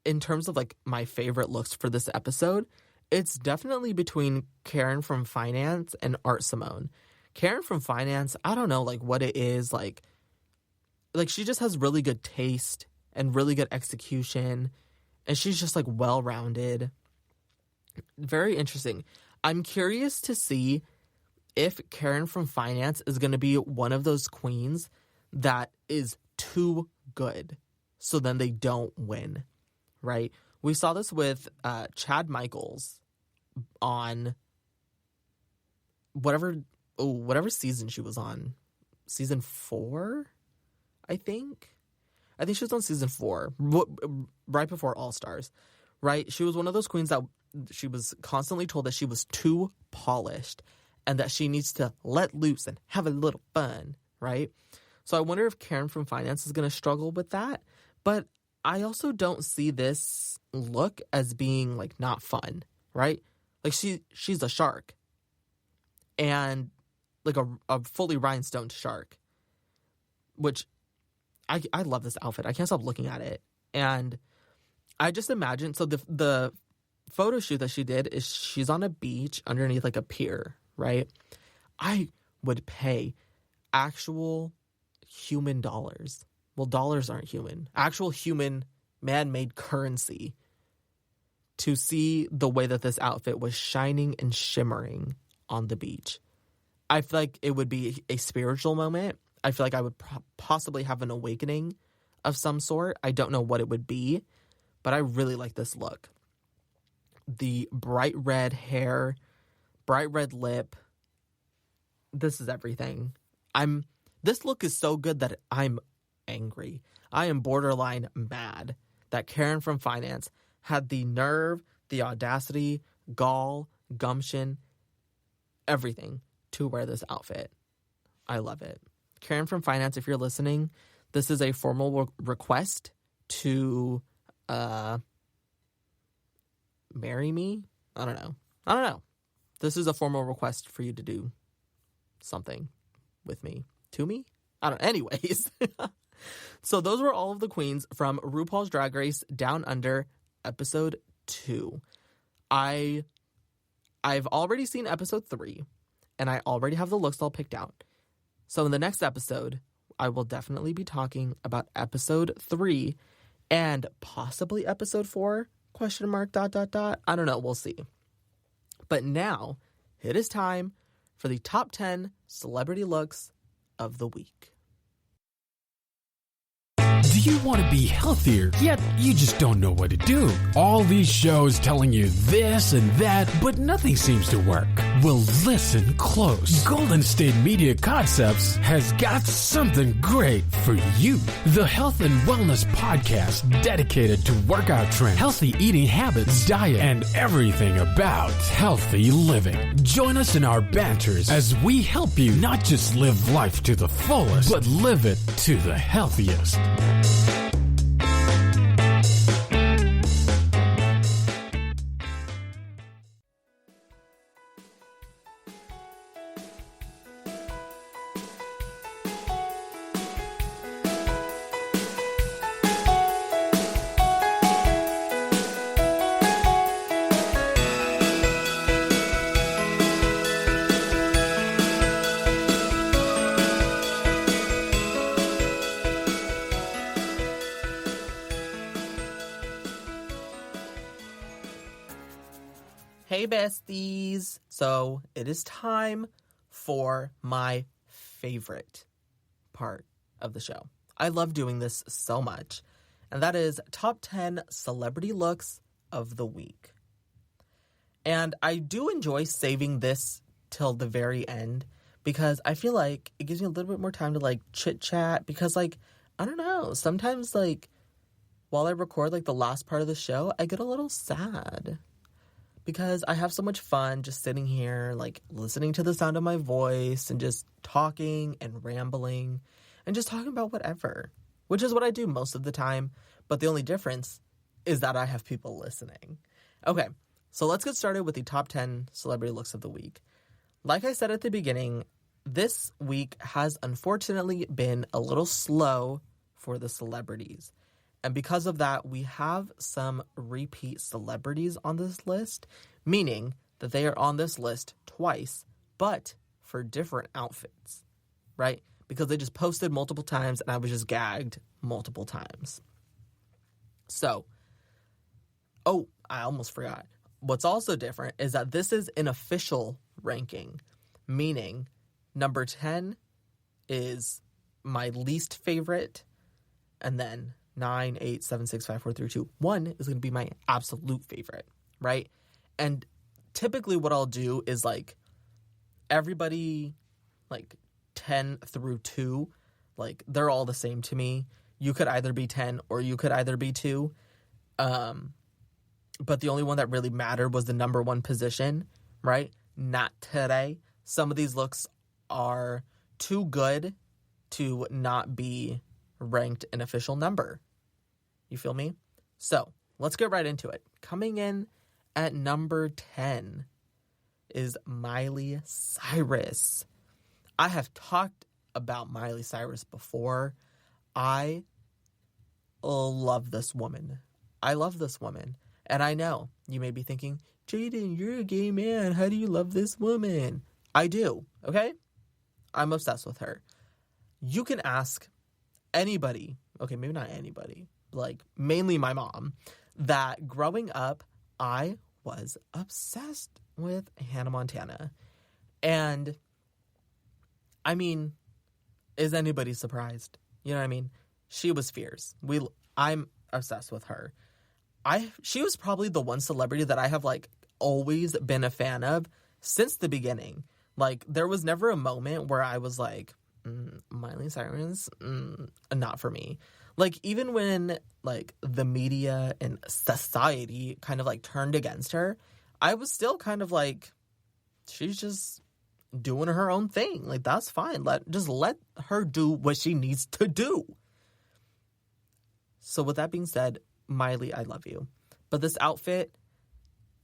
in terms of like my favorite looks for this episode, it's definitely between Karen from Finance and Art Simone. Karen from Finance, I don't know like what it is, like she just has really good taste and really good execution, and she's just like well-rounded. Very interesting. I'm curious to see if Karen from Finance is going to be one of those queens that is too good, so then they don't win, right? We saw this with Chad Michaels on whatever season she was on. Season 4, I think. I think she was on season 4, right before All Stars, right? She was one of those queens that she was constantly told that she was too polished and that she needs to let loose and have a little fun, right? So I wonder if Karen from Finance is going to struggle with that. But I also don't see this look as being like not fun, right? Like she's a shark, and like a fully rhinestoned shark, which I love this outfit. I can't stop looking at it. And I just imagine, so the photo shoot that she did is she's on a beach underneath like a pier, right? I would pay actual human dollars. Well, dollars aren't human. Actual human man-made currency to see the way that this outfit was shining and shimmering on the beach. I feel like it would be a spiritual moment. I feel like I would possibly have an awakening of some sort. I don't know what it would be, but I really like this look. The bright red hair, bright red lip. This is everything. This look is so good that I'm angry. I am borderline mad that Karen from Finance had the nerve, the audacity, gall, gumption, everything to wear this outfit. I love it. Karen from Finance, if you're listening, this is a formal request to marry me. I don't know. This is a formal request for you to do something with me. To me? I don't know. Anyways. So those were all of the queens from RuPaul's Drag Race Down Under episode 2. I've already seen episode 3, and I already have the looks all picked out. So in the next episode, I will definitely be talking about episode 3 and possibly episode 4, ? I don't know. We'll see. But now it is time for the top 10 celebrity looks of the week. Do you want to be healthier, yet you just don't know what to do? All these shows telling you this and that, but nothing seems to work. Well, listen close. Golden State Media Concepts has got something great for you. The Health and Wellness Podcast dedicated to workout trends, healthy eating habits, diet, and everything about healthy living. Join us in our banters as we help you not just live life to the fullest, but live it to the healthiest. Hey besties! So it is time for my favorite part of the show. I love doing this so much. and that is top 10 celebrity looks of the week. And I do enjoy saving this till the very end because I feel like it gives me a little bit more time to like chit chat because like, I don't know, sometimes like while I record like the last part of the show, I get a little sad because I have so much fun just sitting here like listening to the sound of my voice and just talking and rambling and just talking about whatever, which is what I do most of the time. But the only difference is that I have people listening. Okay, so let's get started with the top 10 celebrity looks of the week. Like I said at the beginning, this week has unfortunately been a little slow for the celebrities. And because of that, we have some repeat celebrities on this list, meaning that they are on this list twice, but for different outfits, right? Because they just posted multiple times and I was just gagged multiple times. So, oh, I almost forgot. What's also different is that this is an official ranking, meaning number 10 is my least favorite, and then 9, 8, 7, 6, 5, 4, 3, 2, 1 is going to be my absolute favorite, right? And typically what I'll do is like everybody like 10 through 2, like they're all the same to me. You could either be 10 or you could either be 2. But the only one that really mattered was the number 1 position, right? Not today. Some of these looks are too good to not be ranked an official number. You feel me? So let's get right into it. Coming in at number 10 is Miley Cyrus. I have talked about Miley Cyrus before. I love this woman. I love this woman. And I know you may be thinking, Jaiden, you're a gay man. How do you love this woman? I do, okay? I'm obsessed with her. You can ask anybody, okay, maybe not anybody, like mainly my mom, that growing up, I was obsessed with Hannah Montana. And, I mean, is anybody surprised? You know what I mean? She was fierce. I'm obsessed with her. She was probably the one celebrity that I have, like, always been a fan of since the beginning. Like, there was never a moment where I was like, Miley Cyrus, not for me. Like, even when, like, the media and society kind of, like, turned against her, I was still kind of like, she's just doing her own thing. Like, that's fine. Just let her do what she needs to do. So with that being said, Miley, I love you. But this outfit,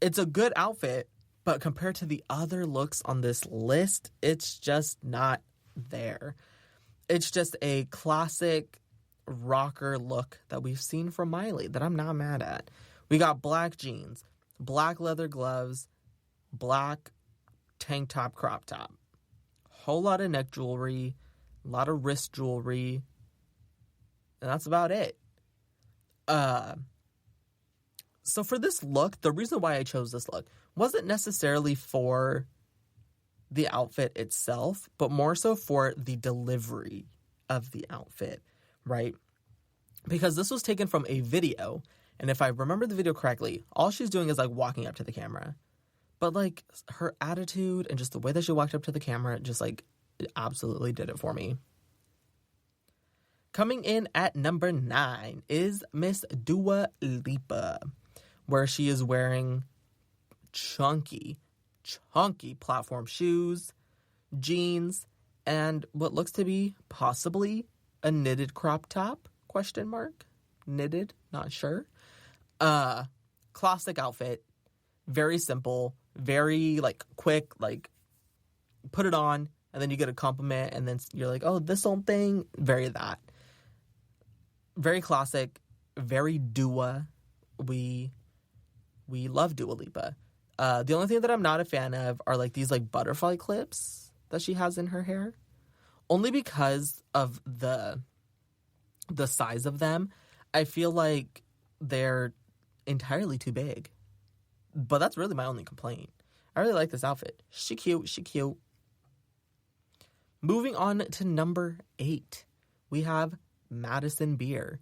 it's a good outfit, but compared to the other looks on this list, it's just not there. It's just a classic rocker look that we've seen from Miley that I'm not mad at. We got black jeans, black leather gloves, black tank top, crop top, whole lot of neck jewelry, a lot of wrist jewelry, and that's about it. So for this look, the reason why I chose this look wasn't necessarily for the outfit itself, but more so for the delivery of the outfit, right? Because this was taken from a video, and if I remember the video correctly, all she's doing is like walking up to the camera. But like her attitude and just the way that she walked up to the camera, just like it absolutely did it for me. Coming in at number 9 is Miss Dua Lipa, where she is wearing chunky platform shoes, jeans, and what looks to be possibly a knitted crop top, ? Knitted, not sure. Classic outfit, very simple, very like quick, like put it on and then you get a compliment and then you're like, oh, this old thing, very that. Very classic, very Dua. We love Dua Lipa. The only thing that I'm not a fan of are like these like butterfly clips that she has in her hair. Only because of the size of them. I feel like they're entirely too big. But that's really my only complaint. I really like this outfit. She cute. Moving on to number 8. We have Madison Beer.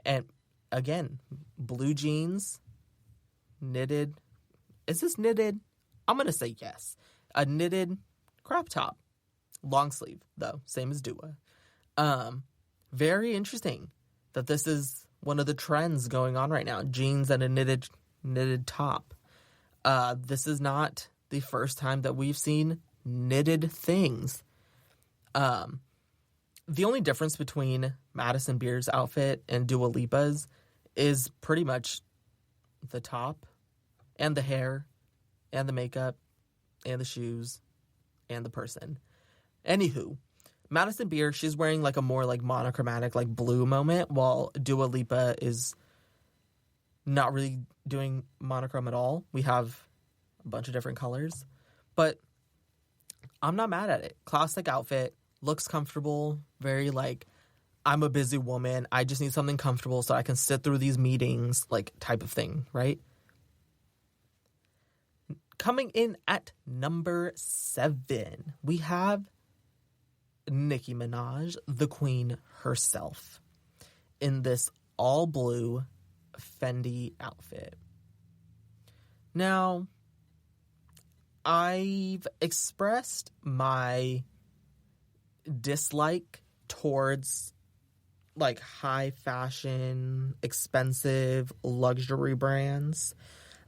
And again, blue jeans, knitted. Is this knitted? I'm going to say yes. A knitted crop top. Long sleeve, though. Same as Dua. Very interesting that this is one of the trends going on right now. Jeans and a knitted top. This is not the first time that we've seen knitted things. The only difference between Madison Beer's outfit and Dua Lipa's is pretty much the top and the hair and the makeup and the shoes and the person. Anywho, Madison Beer, she's wearing like a more like monochromatic like blue moment, while Dua Lipa is not really doing monochrome at all. We have a bunch of different colors, but I'm not mad at it. Classic outfit, looks comfortable, very like, I'm a busy woman, I just need something comfortable so I can sit through these meetings, like type of thing, right? Coming in at number 7, we have Nicki Minaj, the queen herself, in this all blue Fendi outfit. Now, I've expressed my dislike towards like high fashion, expensive luxury brands.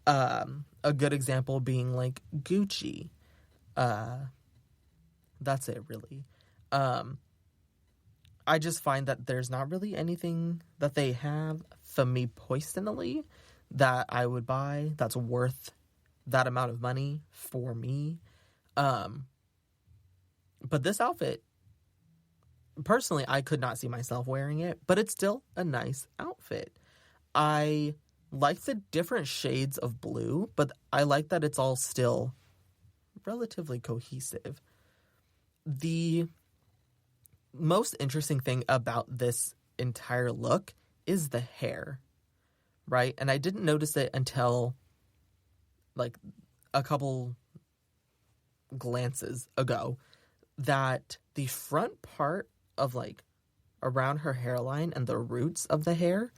A good example being like Gucci. That's it, really. I just find that there's not really anything that they have for me personally that I would buy that's worth that amount of money for me. But this outfit, personally, I could not see myself wearing it, but it's still a nice outfit. I like the different shades of blue, but I like that it's all still relatively cohesive. The most interesting thing about this entire look is the hair, right? And I didn't notice it until like a couple glances ago that the front part of like around her hairline and the roots of the hair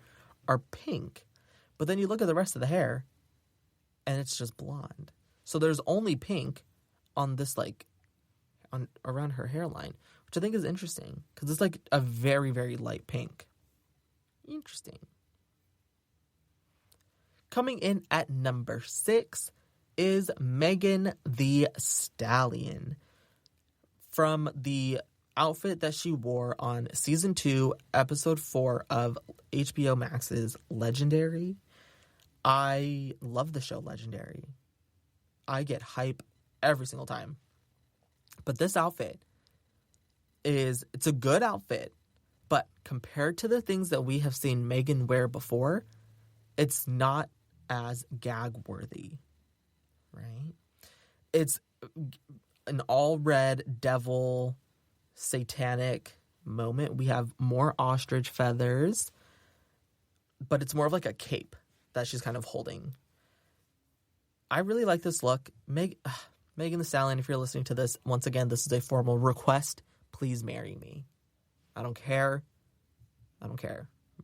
are pink. But then you look at the rest of the hair and it's just blonde. So there's only pink on this like on around her hairline, which I think is interesting because it's like a very, very light pink. Interesting. Coming in at number 6 is Megan Thee Stallion, from the outfit that she wore on season 2, episode 4 of HBO Max's Legendary. I love the show Legendary. I get hype every single time. But this outfit it's a good outfit, but compared to the things that we have seen Megan wear before, it's not as gag-worthy, right? It's an all-red devil satanic moment. We have more ostrich feathers, but it's more of like a cape that she's kind of holding. I really like this look. Megan Thee Stallion, if you're listening to this, once again, this is a formal request. Please marry me. I don't care.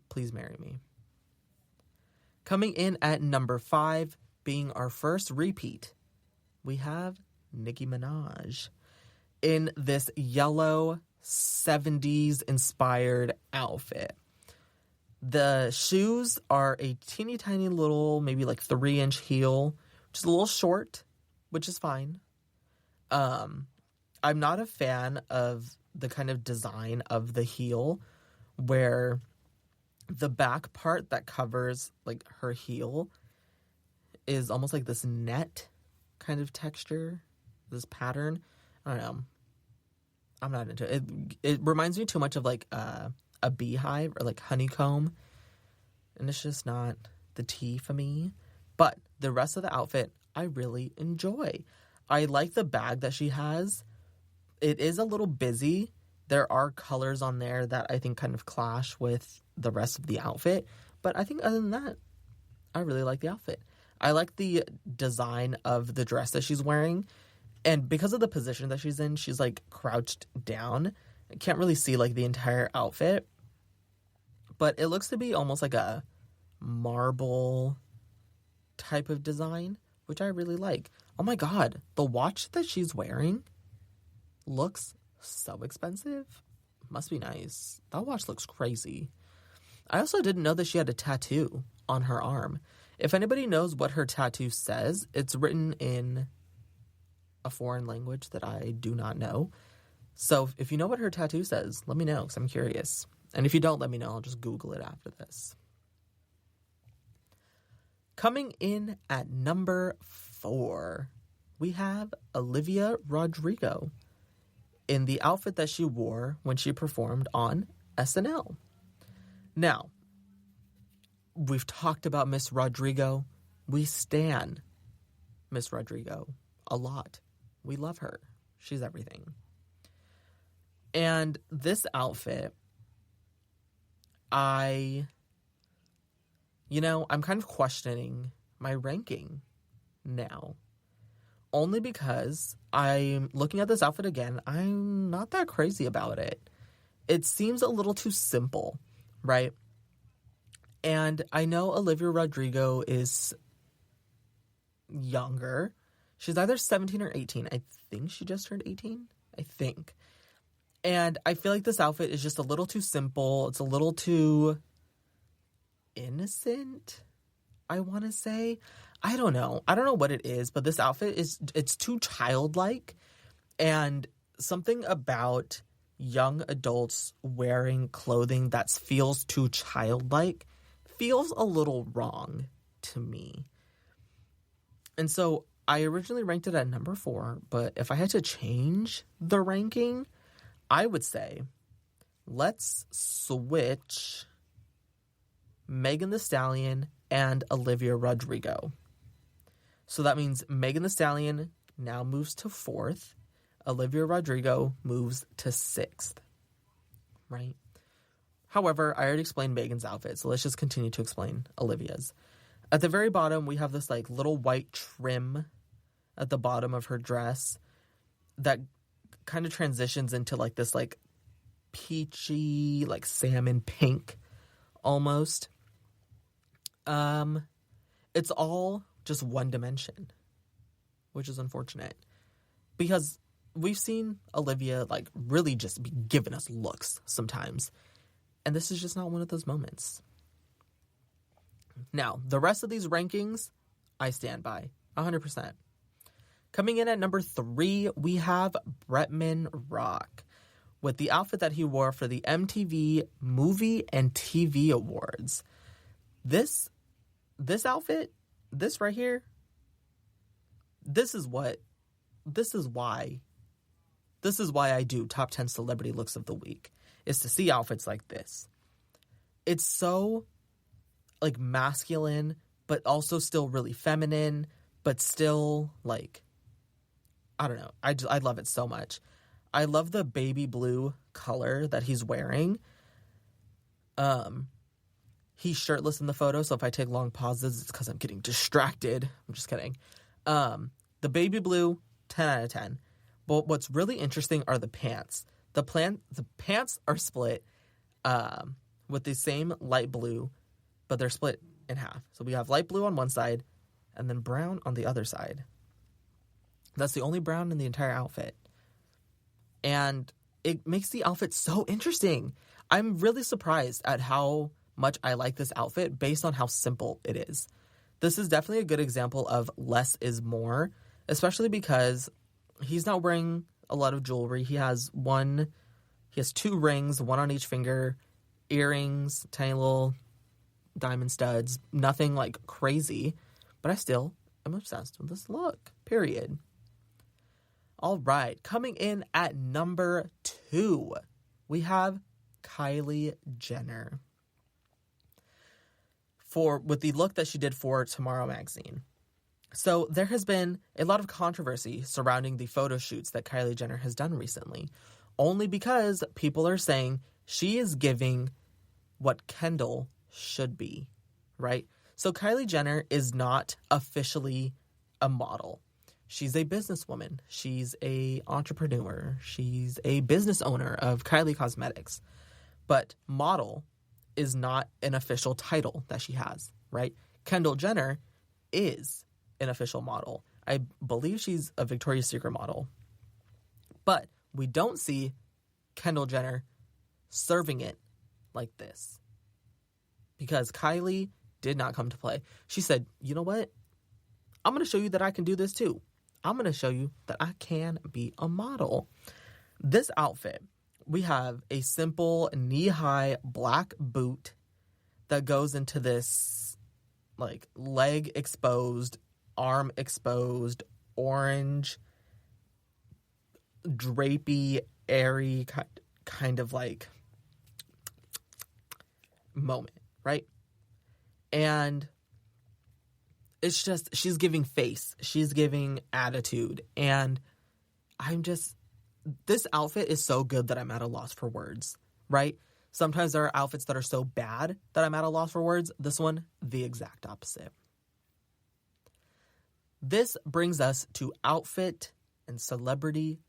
Please marry me. Coming in at number 5, being our first repeat, we have Nicki Minaj in this yellow 70s inspired outfit. The shoes are a teeny tiny little, maybe like 3-inch heel, which is a little short, which is fine. I'm not a fan of the kind of design of the heel where the back part that covers like her heel is almost like this net kind of texture, this pattern. I don't know. I'm not into it. It reminds me too much of like a beehive or like honeycomb, and it's just not the tea for me. But the rest of the outfit I really enjoy. I like the bag that she has. It is a little busy. There are colors on there that I think kind of clash with the rest of the outfit. But I think other than that, I really like the outfit. I like the design of the dress that she's wearing. And because of the position that she's in, she's like crouched down. I can't really see like the entire outfit. But it looks to be almost like a marble type of design, which I really like. Oh my God, the watch that she's wearing looks so expensive. Must be nice. That watch looks crazy. I also didn't know that she had a tattoo on her arm. If anybody knows what her tattoo says, it's written in a foreign language that I do not know. So if you know what her tattoo says, let me know, because I'm curious. And if you don't, let me know. I'll just Google it after this. Coming in at number 4, we have Olivia Rodrigo in the outfit that she wore when she performed on SNL. Now, we've talked about Miss Rodrigo. We stan Miss Rodrigo a lot. We love her. She's everything. And this outfit, I'm kind of questioning my ranking now. Only because I'm looking at this outfit again, I'm not that crazy about it. It seems a little too simple, right? And I know Olivia Rodrigo is younger. She's either 17 or 18. I think she just turned 18. I think. And I feel like this outfit is just a little too simple. It's a little too innocent, I want to say. I don't know what it is, but this outfit it's too childlike. And something about young adults wearing clothing that feels too childlike feels a little wrong to me. And so I originally ranked it at number 4, but if I had to change the ranking, I would say let's switch Megan Thee Stallion and Olivia Rodrigo. So that means Megan Thee Stallion now moves to 4th. Olivia Rodrigo moves to 6th. Right? However, I already explained Megan's outfit, so let's just continue to explain Olivia's. At the very bottom, we have this like little white trim at the bottom of her dress that kind of transitions into like this like peachy, like salmon pink almost. It's all just one dimension, which is unfortunate because we've seen Olivia like really just be giving us looks sometimes, and this is just not one of those moments. Now, the rest of these rankings, I stand by 100%. Coming in at number 3, we have Bretman Rock with the outfit that he wore for the MTV Movie and TV Awards. This outfit, this right here, this is why I do top 10 celebrity looks of the week, is to see outfits like this. It's so like masculine, but also still really feminine, but still like, I don't know. I love it so much. I love the baby blue color that he's wearing. He's shirtless in the photo, so if I take long pauses, it's because I'm getting distracted. I'm just kidding. The baby blue, 10 out of 10. But what's really interesting are the pants. The pants are split with the same light blue, but they're split in half. So we have light blue on one side and then brown on the other side. That's the only brown in the entire outfit. And it makes the outfit so interesting. I'm really surprised at how much I like this outfit based on how simple it is. This is definitely a good example of less is more, especially because he's not wearing a lot of jewelry. He has 2 rings, one on each finger, earrings, tiny little diamond studs, nothing like crazy, but I still am obsessed with this look, period. All right, coming in at number 2, we have Kylie Jenner with the look that she did for Tomorrow Magazine. So there has been a lot of controversy surrounding the photo shoots that Kylie Jenner has done recently, only because people are saying she is giving what Kendall should be, right? So Kylie Jenner is not officially a model. She's a businesswoman. She's an entrepreneur. She's a business owner of Kylie Cosmetics. But model is not an official title that she has, right? Kendall Jenner is an official model. I believe she's a Victoria's Secret model. But we don't see Kendall Jenner serving it like this. Because Kylie did not come to play. She said, you know what? I'm going to show you that I can do this too. I'm going to show you that I can be a model. This outfit, we have a simple knee-high black boot that goes into this like leg exposed, arm exposed, orange, drapey, airy kind of like moment, right? And it's just, she's giving face. She's giving attitude. And this outfit is so good that I'm at a loss for words, right? Sometimes there are outfits that are so bad that I'm at a loss for words. This one, the exact opposite. This brings us to outfit and celebrity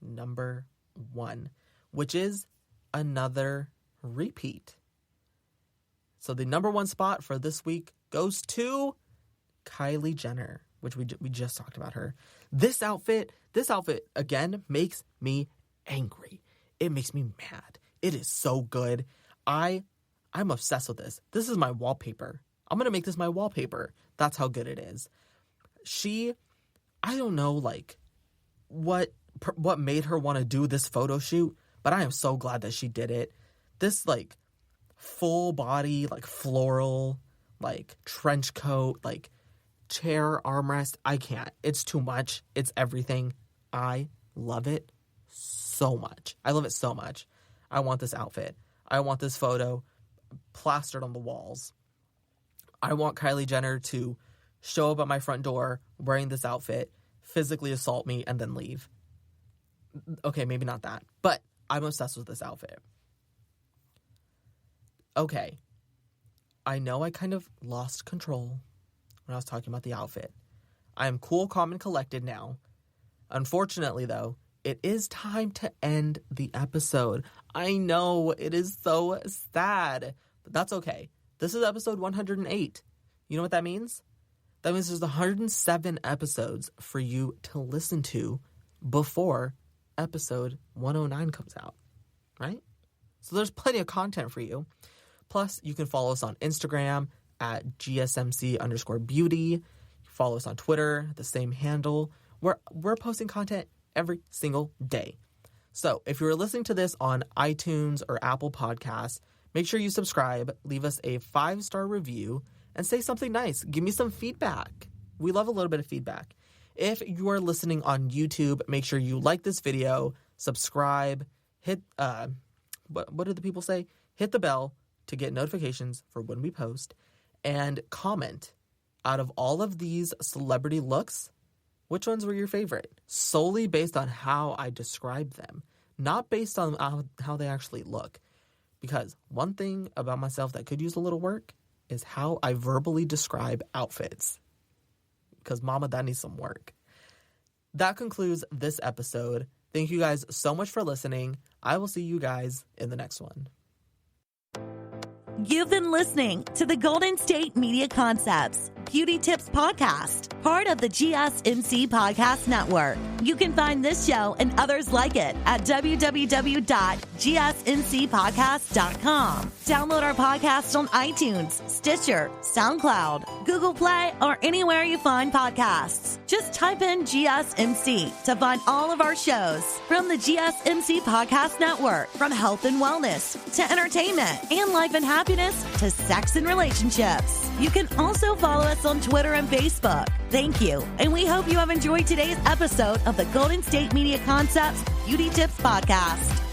number 1, which is another repeat. So the number 1 spot for this week goes to Kylie Jenner, which we just talked about her. This outfit, again, makes me angry. It makes me mad. It is so good. I'm obsessed with this. This is my wallpaper. I'm going to make this my wallpaper. That's how good it is. I don't know, like, what made her want to do this photo shoot, but I am so glad that she did it. This, like, full body, like, floral, like, trench coat, like, chair armrest. I can't. It's too much. It's everything. I love it so much. I love it so much. I want this outfit. I want this photo plastered on the walls. I want Kylie Jenner to show up at my front door wearing this outfit, physically assault me, and then leave. Okay, maybe not that, but I'm obsessed with this outfit. Okay. I know I kind of lost control when I was talking about the outfit. I am cool, calm, and collected now. Unfortunately, though, it is time to end the episode. I know, it is so sad, but that's okay. This is episode 108. You know what that means? That means there's 107 episodes for you to listen to before episode 109 comes out, right? So there's plenty of content for you. Plus, you can follow us on Instagram at GSMC_beauty. Follow us on Twitter, the same handle. We're posting content every single day. So if you're listening to this on iTunes or Apple Podcasts, make sure you subscribe, leave us a 5-star review, and say something nice. Give me some feedback. We love a little bit of feedback. If you are listening on YouTube, make sure you like this video, subscribe, hit, what do the people say? Hit the bell to get notifications for when we post, and comment. Out of all of these celebrity looks, which ones were your favorite? Solely based on how I describe them, not based on how they actually look. Because one thing about myself that could use a little work is how I verbally describe outfits. Because mama, that needs some work. That concludes this episode. Thank you guys so much for listening. I will see you guys in the next one. You've been listening to the Golden State Media Concepts Beauty Tips Podcast, part of the GSMC Podcast Network. You can find this show and others like it at www.gsmcpodcast.com. Download our podcast on iTunes, Stitcher, SoundCloud, Google Play, or anywhere you find podcasts. Just type in GSMC to find all of our shows from the GSMC Podcast Network, from health and wellness to entertainment and life and happiness to sex and relationships. You can also follow us on Twitter and Facebook. Thank you, and we hope you have enjoyed today's episode of the Golden State Media Concepts Beauty Tips Podcast.